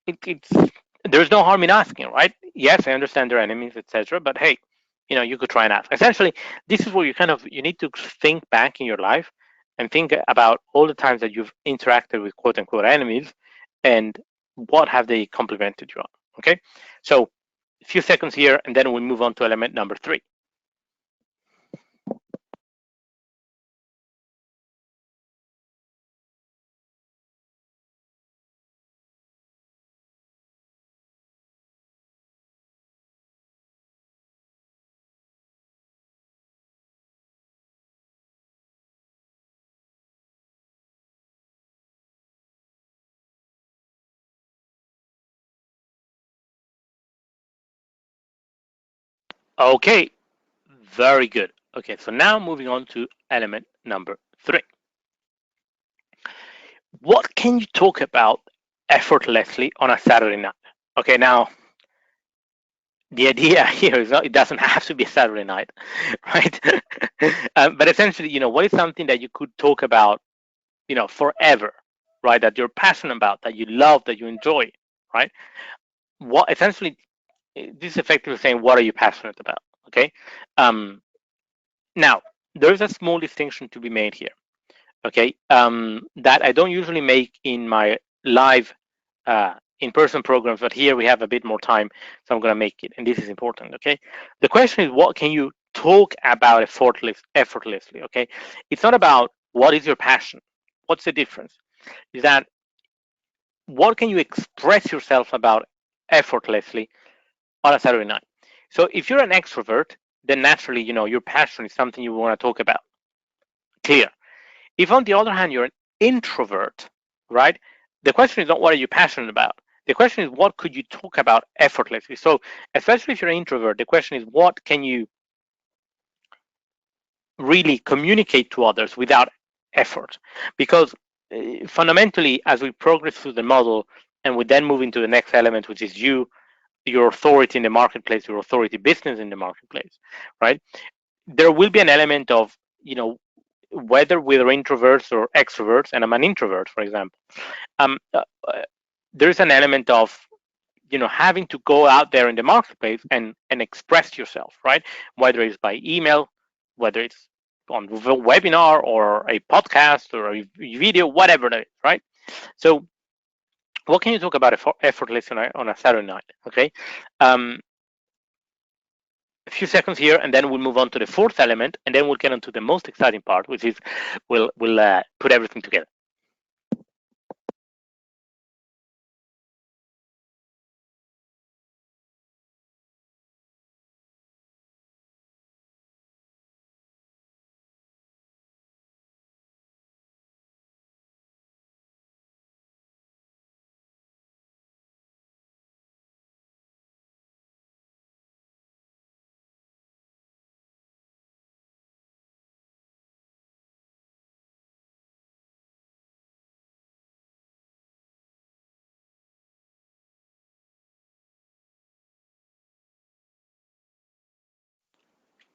It's there's no harm in asking, right? Yes, I understand they're enemies, etc. But hey, you could try and ask. Essentially, this is where you need to think back in your life and think about all the times that you've interacted with quote unquote enemies and what have they complimented you on. Okay, so a few seconds here, and then we'll move on to element number 3. Okay, very good. Okay, so now moving on to element number 3. What can you talk about effortlessly on a Saturday night? Okay, now the idea here is not, it doesn't have to be a Saturday night, right? But essentially, what is something that you could talk about, forever, right? That you're passionate about, that you love, that you enjoy, right? What essentially, this is effectively saying, what are you passionate about? Okay. Um, Now, there's a small distinction to be made here. Okay, that I don't usually make in my live in-person programs, but here we have a bit more time, so I'm going to make it, and this is important. Okay, the question is, what can you talk about effortlessly? Okay, it's not about what is your passion. What's the difference? Is that what can you express yourself about effortlessly on a Saturday night? So if you're an extrovert, then naturally, your passion is something you want to talk about. Clear. If on the other hand you're an introvert, right? The question is not what are you passionate about. The question is what could you talk about effortlessly. So especially if you're an introvert, the question is what can you really communicate to others without effort? Because fundamentally, as we progress through the model and we then move into the next element, which is your authority in the marketplace, your authority business in the marketplace, right? There will be an element of whether we're introverts or extroverts, and I'm an introvert, for example, um, uh, uh, there's an element of having to go out there in the marketplace and express yourself, right? Whether it's by email, whether it's on a webinar or a podcast or a video, whatever it is, right? So, what can you talk about effortless on a Saturday night? Okay, um, a few seconds here, and then we'll move on to the fourth element, and then we'll get into the most exciting part, which is we'll put everything together.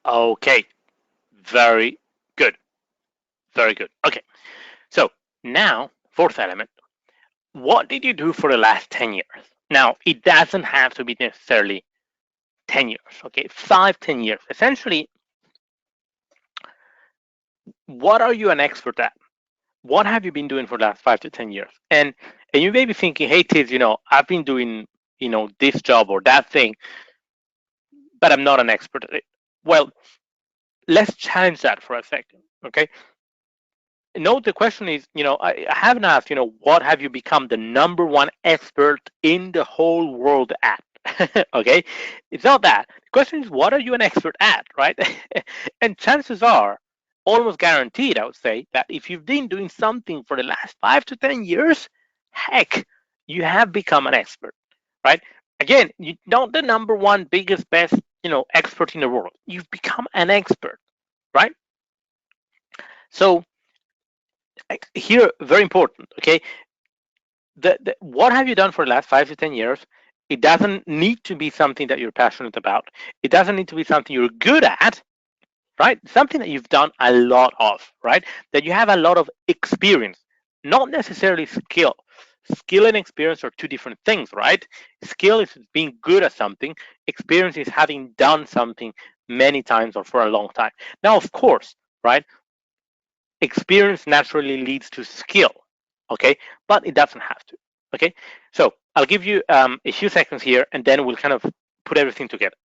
Okay, very good, very good. Okay, so now fourth element. What did you do for the last 10 years? Now, it doesn't have to be necessarily 10 years, okay? 5, 10 years. Essentially, what are you an expert at? What have you been doing for the last 5 to 10 years? And you may be thinking, hey, Tiz, I've been doing, this job or that thing, but I'm not an expert at it. Well, let's challenge that for a second, okay? No, the question is, I haven't asked, what have you become the number one expert in the whole world at? Okay, it's not that. The question is, what are you an expert at, right? And chances are, almost guaranteed, I would say, that if you've been doing something for the last 5 to 10 years, heck, you have become an expert, right? Again, you're not the number one, biggest, best, expert in the world. You've become an expert, right? So here, very important, okay? What have you done for the last 5 to 10 years? It doesn't need to be something that you're passionate about. It doesn't need to be something you're good at, right? Something that you've done a lot of, right? That you have a lot of experience, not necessarily skill. Skill and experience are two different things, right? Skill is being good at something, experience is having done something many times or for a long time. Now, of course, right? Experience naturally leads to skill, okay? But it doesn't have to, okay? So I'll give you a few seconds here and then we'll kind of put everything together.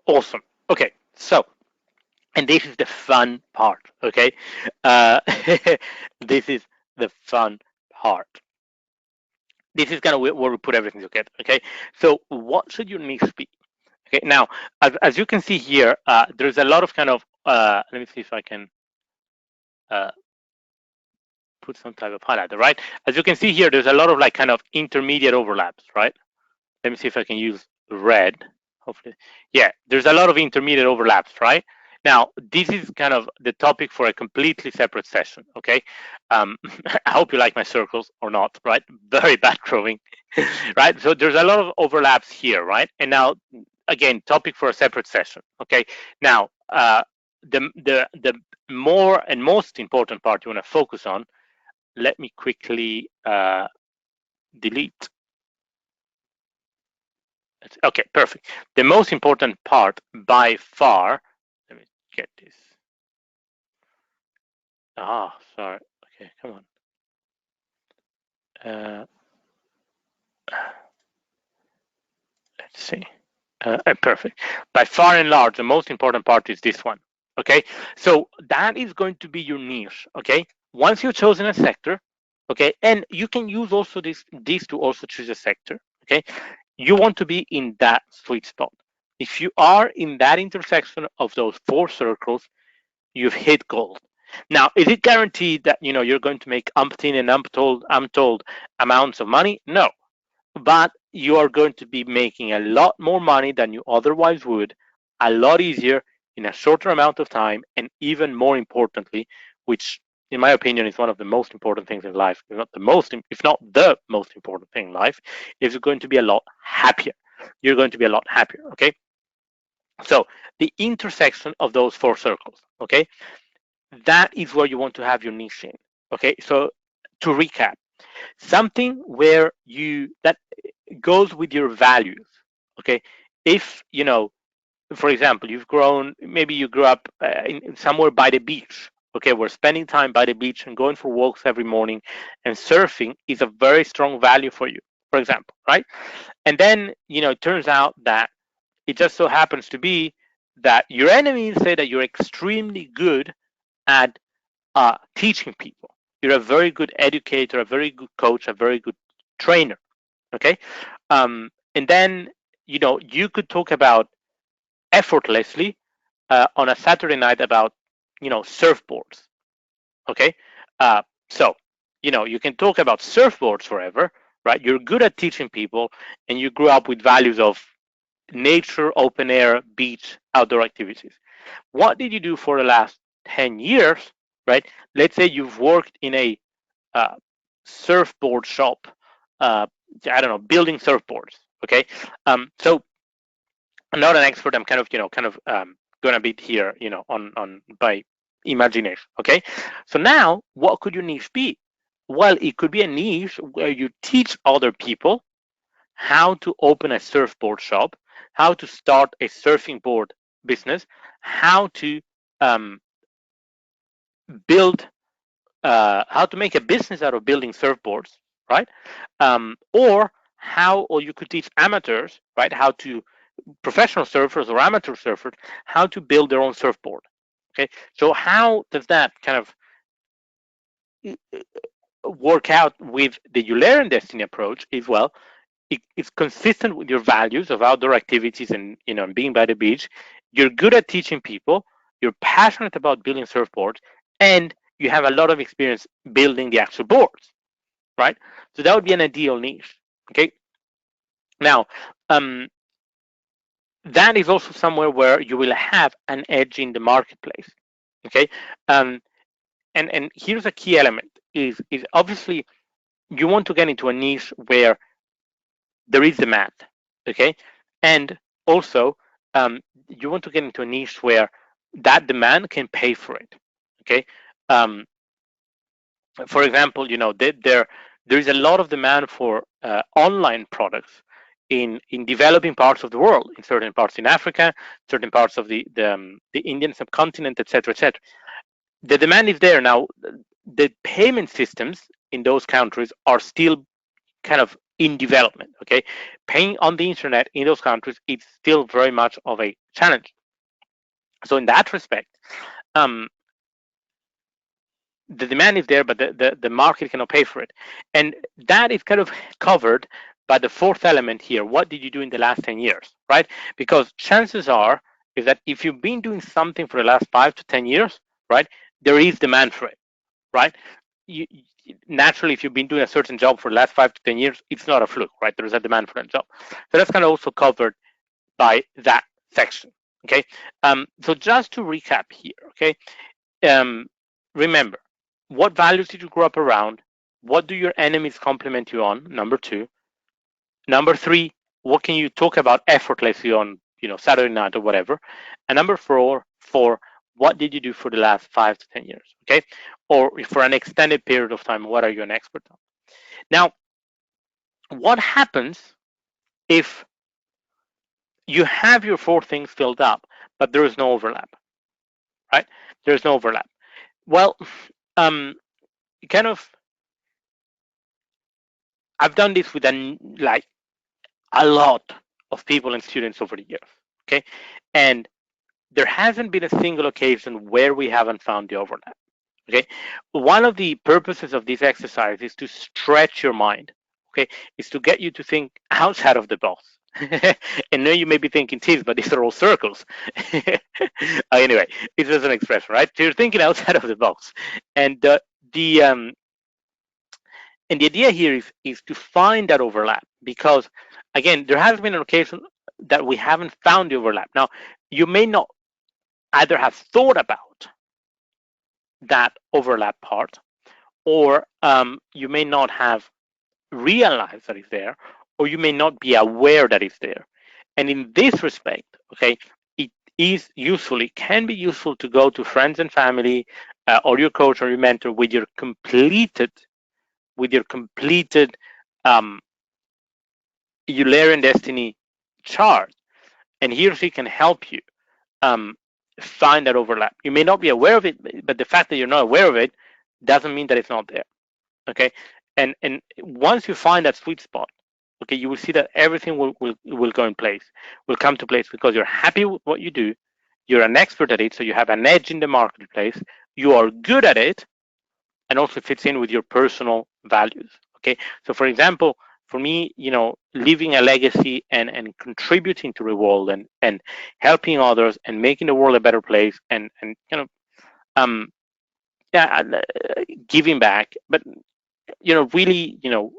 Awesome. Okay, so and this is the fun part, okay? uh, this is the fun part. This is kind of where we put everything together, okay? So what should your niche be? Okay, now as you can see here, there's a lot of kind of let me see if I can uh, put some type of highlighter, right? As you can see here, there's a lot of like kind of intermediate overlaps, right? Let me see if I can use red. Hopefully, yeah, there's a lot of intermediate overlaps, right? Now, this is kind of the topic for a completely separate session, okay? I hope you like my circles or not, right? Very bad drawing, right? So there's a lot of overlaps here, right? And now, again, topic for a separate session, okay? Now, the more and most important part you want to focus on, let me quickly delete. Okay, perfect. The most important part by far, let me get this. Sorry. Okay, come on. Let's see. Perfect. By far and large, the most important part is this one. Okay, so that is going to be your niche. Okay, once you've chosen a sector, okay, and you can use also this to also choose a sector. Okay, you want to be in that sweet spot. If you are in that intersection of those four circles, you've hit gold. Now, is it guaranteed that you're going to make umpteen and untold amounts of money? No, but you are going to be making a lot more money than you otherwise would, a lot easier in a shorter amount of time, and even more importantly, which in my opinion is one of the most important things in life, if not the most important thing in life, is you're going to be a lot happier. You're going to be a lot happier. Okay, so the intersection of those four circles. Okay, that is where you want to have your niche in. Okay, so to recap, something where that goes with your values. Okay, if for example, maybe you grew up somewhere by the beach. Okay, where spending time by the beach and going for walks every morning and surfing is a very strong value for you, for example, right? And then it turns out that it just so happens to be that your enemies say that you're extremely good at teaching people. You're a very good educator, a very good coach, a very good trainer. Okay, and then you could talk about effortlessly on a Saturday night about surfboards. Okay, so you can talk about surfboards forever, right? You're good at teaching people, and you grew up with values of nature, open air, beach, outdoor activities. What did you do for the last 10 years, right? Let's say you've worked in a uh, surfboard shop, I don't know, building surfboards. Okay, so I'm not an expert. I'm kind of gonna be here, on by imagination. Okay, so now what could your niche be? Well, it could be a niche where you teach other people how to open a surfboard shop, how to start a surfing board business, how to build, how to make a business out of building surfboards, right? Or you could teach amateurs, right, how to professional surfers or amateur surfers how to build their own surfboard. Okay, so how does that kind of work out with the Eulerian Destiny approach? Is, well, it's consistent with your values of outdoor activities and, being by the beach. You're good at teaching people. You're passionate about building surfboards, and you have a lot of experience building the actual boards, right? So that would be an ideal niche. Okay. Now, that is also somewhere where you will have an edge in the marketplace. Okay. Um, and here's a key element: is obviously you want to get into a niche where there is demand. Okay. And also, you want to get into a niche where that demand can pay for it. Okay. um, for example, there is a lot of demand for online products in developing parts of the world, in certain parts in Africa, certain parts of the Indian subcontinent, etc., etc. The demand is there now. The payment systems in those countries are still kind of in development. Okay, paying on the internet in those countries is still very much of a challenge. So in that respect, um, the demand is there, but the market cannot pay for it. And that is kind of covered by the fourth element here. What did you do in the last 10 years, right? Because chances are is that if you've been doing something for the last 5 to 10 years, right, there is demand for it, right? You, naturally, if you've been doing a certain job for the last 5 to 10 years, it's not a fluke, right? There is a demand for that job. So that's kind of also covered by that section. Okay. So just to recap here, okay, um, remember, what values did you grow up around? What do your enemies compliment you on? Number two. Number three, what can you talk about effortlessly on, Saturday night or whatever? And number four, what did you do for the last 5 to 10 years? Okay, or for an extended period of time, what are you an expert on? Now, what happens if you have your four things filled up, but there is no overlap, right? There's no overlap. Well, um, kind of, I've done this with a lot of people and students over the years. Okay, and there hasn't been a single occasion where we haven't found the overlap. Okay, one of the purposes of this exercise is to stretch your mind. Okay, is to get you to think outside of the box. And now you may be thinking, "Geez, but these are all circles." Anyway, it's just an expression, right? So you're thinking outside of the box, and the um, and the idea here is to find that overlap, because again, there has been an occasion that we haven't found the overlap. Now, you may not either have thought about that overlap part, or you may not have realized that it's there, or you may not be aware that it's there. And in this respect, okay, it is useful, it can be useful to go to friends and family, or your coach or your mentor with your completed Eulerian Destiny chart, and he or she can help you um, find that overlap. You may not be aware of it, but the fact that you're not aware of it doesn't mean that it's not there. Okay, and once you find that sweet spot, okay, you will see that everything will go in place, will come to place, because you're happy with what you do, you're an expert at it, so you have an edge in the marketplace, you are good at it, and also fits in with your personal values. Okay, so for example, for me, leaving a legacy and contributing to the world, and helping others and making the world a better place, and um yeah, giving back, but really,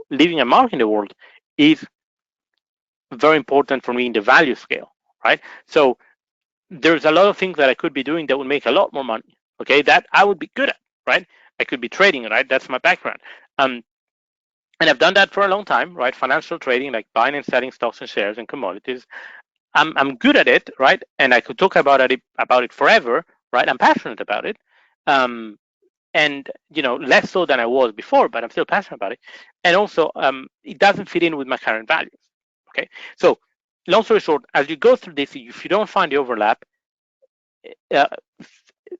leaving a mark in the world is very important for me in the value scale, right? So there's a lot of things that I could be doing that would make a lot more money, okay, that I would be good at, right? I could be trading, right? That's my background. And I've done that for a long time, right? Financial trading, like buying and selling stocks and shares and commodities. I'm good at it, right? And I could talk about it forever, right? I'm passionate about it. And less so than I was before, but I'm still passionate about it. And also, it doesn't fit in with my current values. Okay, so long story short, as you go through this, if you don't find the overlap, uh,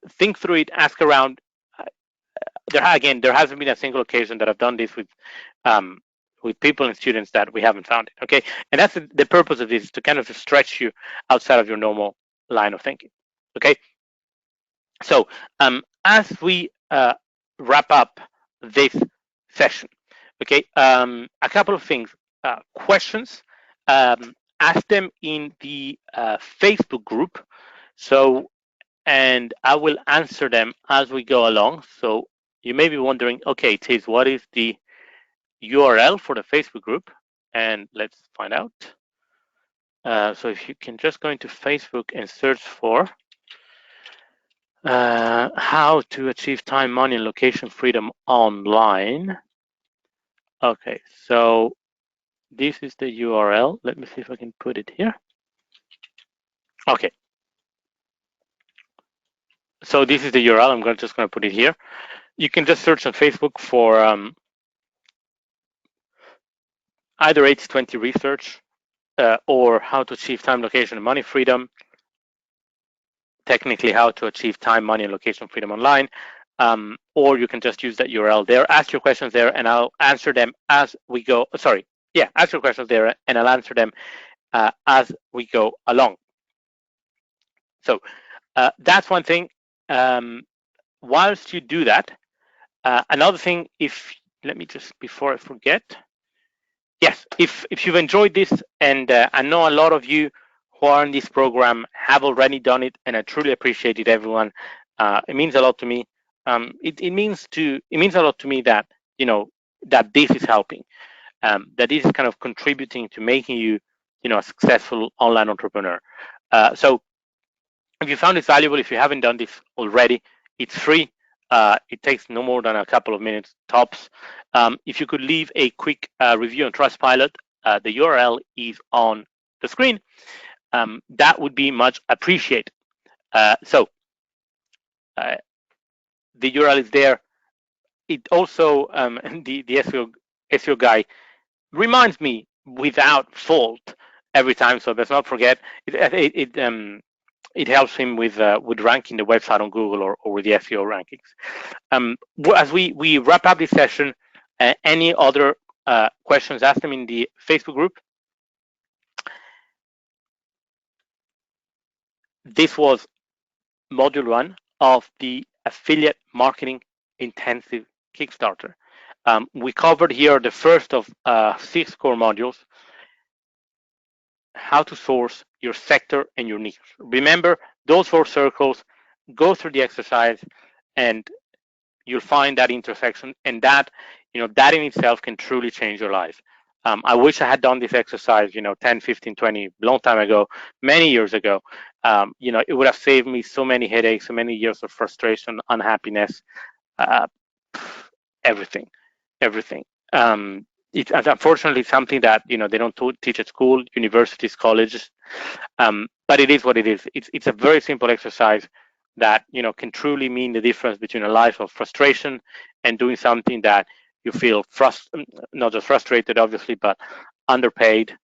think through it, ask around. There hasn't been a single occasion that I've done this um, with people and students that we haven't found it. Okay, and that's the purpose of this, is to kind of stretch you outside of your normal line of thinking. Okay, so as we wrap up this session, okay, a couple of things, questions. Ask them in the Facebook group. So, and I will answer them as we go along. So you may be wondering, okay, Tiz, what is the URL for the Facebook group? And let's find out. So if you can just go into Facebook and search for how to achieve time, money, and location freedom online. Okay, so this is the URL. Let me see if I can put it here. Okay, so this is the URL. I'm just going to put it here. You can just search on Facebook for either 80/20 research or how to achieve time, location, and money freedom. Technically, how to achieve time, money, and location freedom online. Or you can just use that URL there. Ask your questions there, and I'll answer them as we go. Sorry, yeah, ask your questions there, and I'll answer them as we go along. So that's one thing. Whilst you do that, another thing, if let me just before I forget, yes, if you've enjoyed this, and I know a lot of you who are in this program have already done it, and I truly appreciate it, everyone. It means a lot to me. It means a lot to me that that this is helping, that this is kind of contributing to making you a successful online entrepreneur. So if you found this valuable, if you haven't done this already, it's free. It takes no more than a couple of minutes tops. If you could leave a quick review on Trustpilot, the URL is on the screen. That would be much appreciated. So the URL is there. It also the SEO guy reminds me without fault every time, so let's not forget. It helps him with ranking the website on Google or with the SEO rankings. As we wrap up this session, any other questions, ask them in the Facebook group. This was module 1 of the affiliate marketing intensive Kickstarter. We covered here the first of 6 core modules: how to source your sector and your niche. Remember those 4 circles, go through the exercise, and you'll find that intersection, and that that in itself can truly change your life. I wish I had done this exercise 10, 15, 20 long time ago, many years ago. It would have saved me so many headaches, so many years of frustration, unhappiness, uh, everything. It's unfortunately something that they don't teach at school, universities, colleges, but it is what it is. It's a very simple exercise that can truly mean the difference between a life of frustration and doing something that you feel not just frustrated, obviously, but underpaid,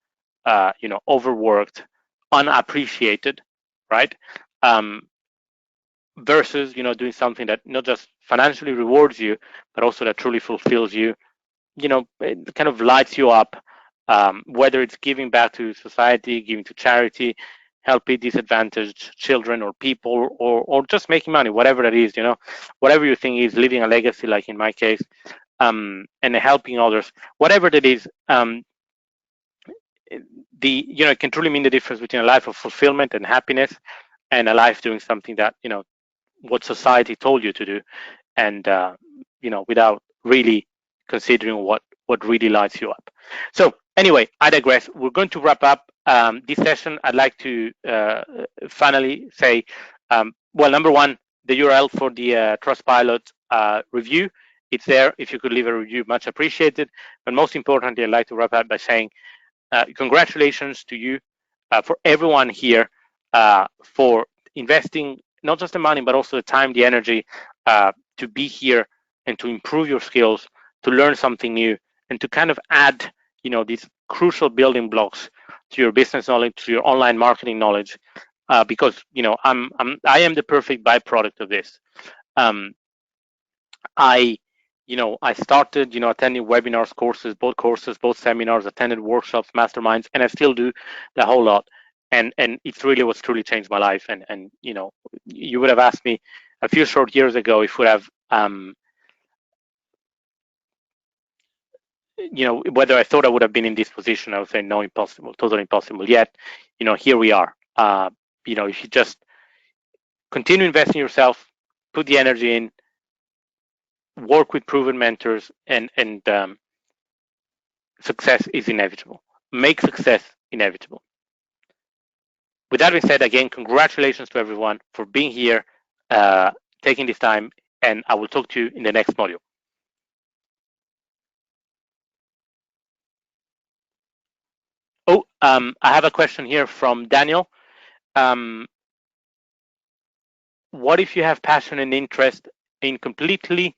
overworked, unappreciated, right? Versus doing something that not just financially rewards you, but also that truly fulfills you. It kind of lights you up, whether it's giving back to society, giving to charity, helping disadvantaged children or people, or just making money, whatever that is, whatever you think is leaving a legacy, like in my case, and helping others, whatever that is. It can truly mean the difference between a life of fulfillment and happiness and a life doing something that what society told you to do, and without really considering what really lights you up. So anyway, I digress. We're going to wrap up this session. I'd like to finally say, well, number one, the URL for the Trustpilot review, it's there. If you could leave a review, much appreciated. But most importantly, I'd like to wrap up by saying congratulations to you, for everyone here, for investing not just the money, but also the time, the energy, to be here and to improve your skills, to learn something new, and to kind of add, these crucial building blocks to your business knowledge, to your online marketing knowledge, because I am the perfect byproduct of this. Um, I I started attending webinars, courses, both seminars, attended workshops, masterminds, and I still do the whole lot. And it's really what's truly changed my life. And you would have asked me a few short years ago if would have whether I thought I would have been in this position. I would say no, impossible, totally impossible. Yet, here we are. If you just continue investing in yourself, put the energy in, work with proven mentors, and success is inevitable. Make success inevitable. With that being said, again, congratulations to everyone for being here, taking this time, and I will talk to you in the next module. Oh, I have a question here from Daniel. What if you have passion and interest in completely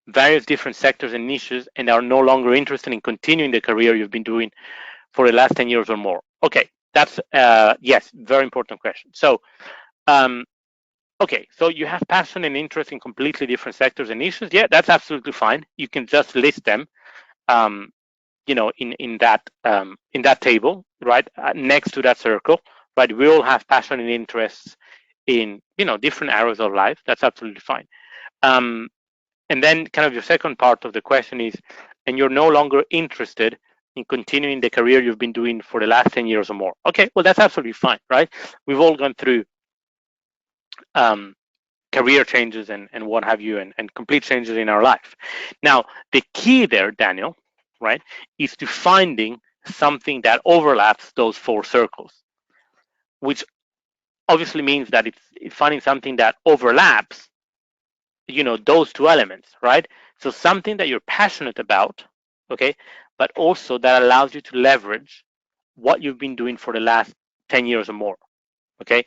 various different sectors and niches and are no longer interested in continuing the career you've been doing for the last 10 years or more? Okay, that's yes, very important question. So okay, so you have passion and interest in completely different sectors and niches. Yeah, that's absolutely fine. You can just list them in that table, right, next to that circle, right? We all have passion and interests in different areas of life. That's absolutely fine. And then kind of your second part of the question is, and you're no longer interested in continuing the career you've been doing for the last 10 years or more. Okay, well, that's absolutely fine, right? We've all gone through career changes and what have you, and complete changes in our life. Now, the key there, Daniel, right, is to finding something that overlaps those four circles, which obviously means that it's finding something that overlaps those two elements, right? So something that you're passionate about, okay, but also that allows you to leverage what you've been doing for the last 10 years or more, okay.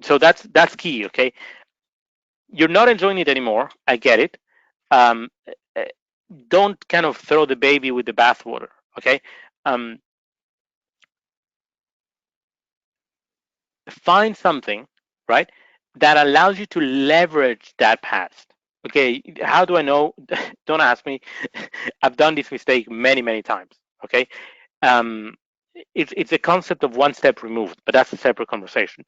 So that's key, okay. You're not enjoying it anymore, I get it. um, don't kind of throw the baby with the bathwater, okay. um, Find something, right, that allows you to leverage that past. Okay, how do I know? Don't ask me. I've done this mistake many times. Okay, um, it's a concept of one step removed, but that's a separate conversation.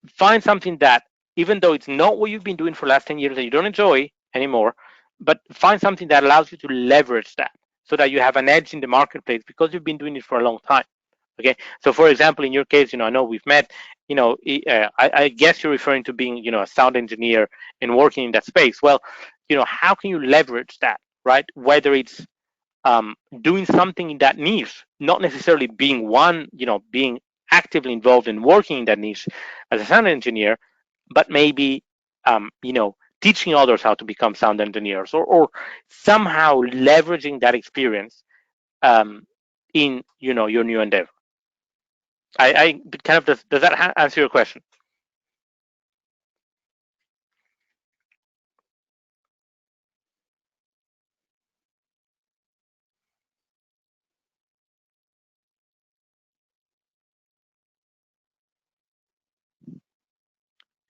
Find something that, even though it's not what you've been doing for the last 10 years and you don't enjoy anymore, but find something that allows you to leverage that so that you have an edge in the marketplace because you've been doing it for a long time. Okay, so for example, in your case, I know we've met. I guess you're referring to being, a sound engineer and working in that space. Well, how can you leverage that, right? Whether it's doing something in that niche, not necessarily being actively involved in working in that niche as a sound engineer, but maybe teaching others how to become sound engineers, or somehow leveraging that experience in your new endeavor. I kind of does that answer your question?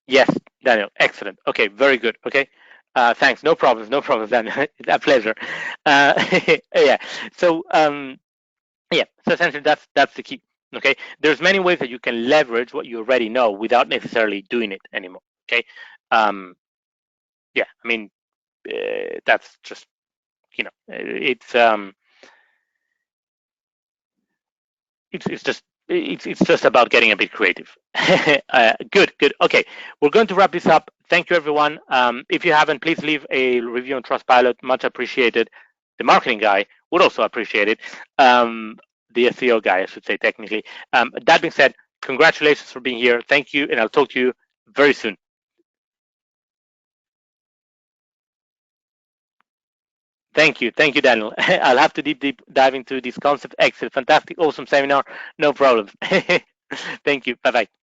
Yes, Daniel. Excellent. Okay, very good. Okay, thanks. No problems. No problems, Daniel. It's a pleasure. Yeah. So yeah. So essentially, that's the key. Okay. There's many ways that you can leverage what you already know without necessarily doing it anymore. Okay. Yeah. I mean, that's just it's just about getting a bit creative. Good. Okay, we're going to wrap this up. Thank you, everyone. If you haven't, please leave a review on Trustpilot. Much appreciated. The marketing guy would also appreciate it. The SEO guy, I should say, technically. That being said, congratulations for being here. Thank you, and I'll talk to you very soon. Thank you, Daniel. I'll have to deep dive into this concept. Excellent, fantastic, awesome seminar. No problem. Thank you. Bye bye.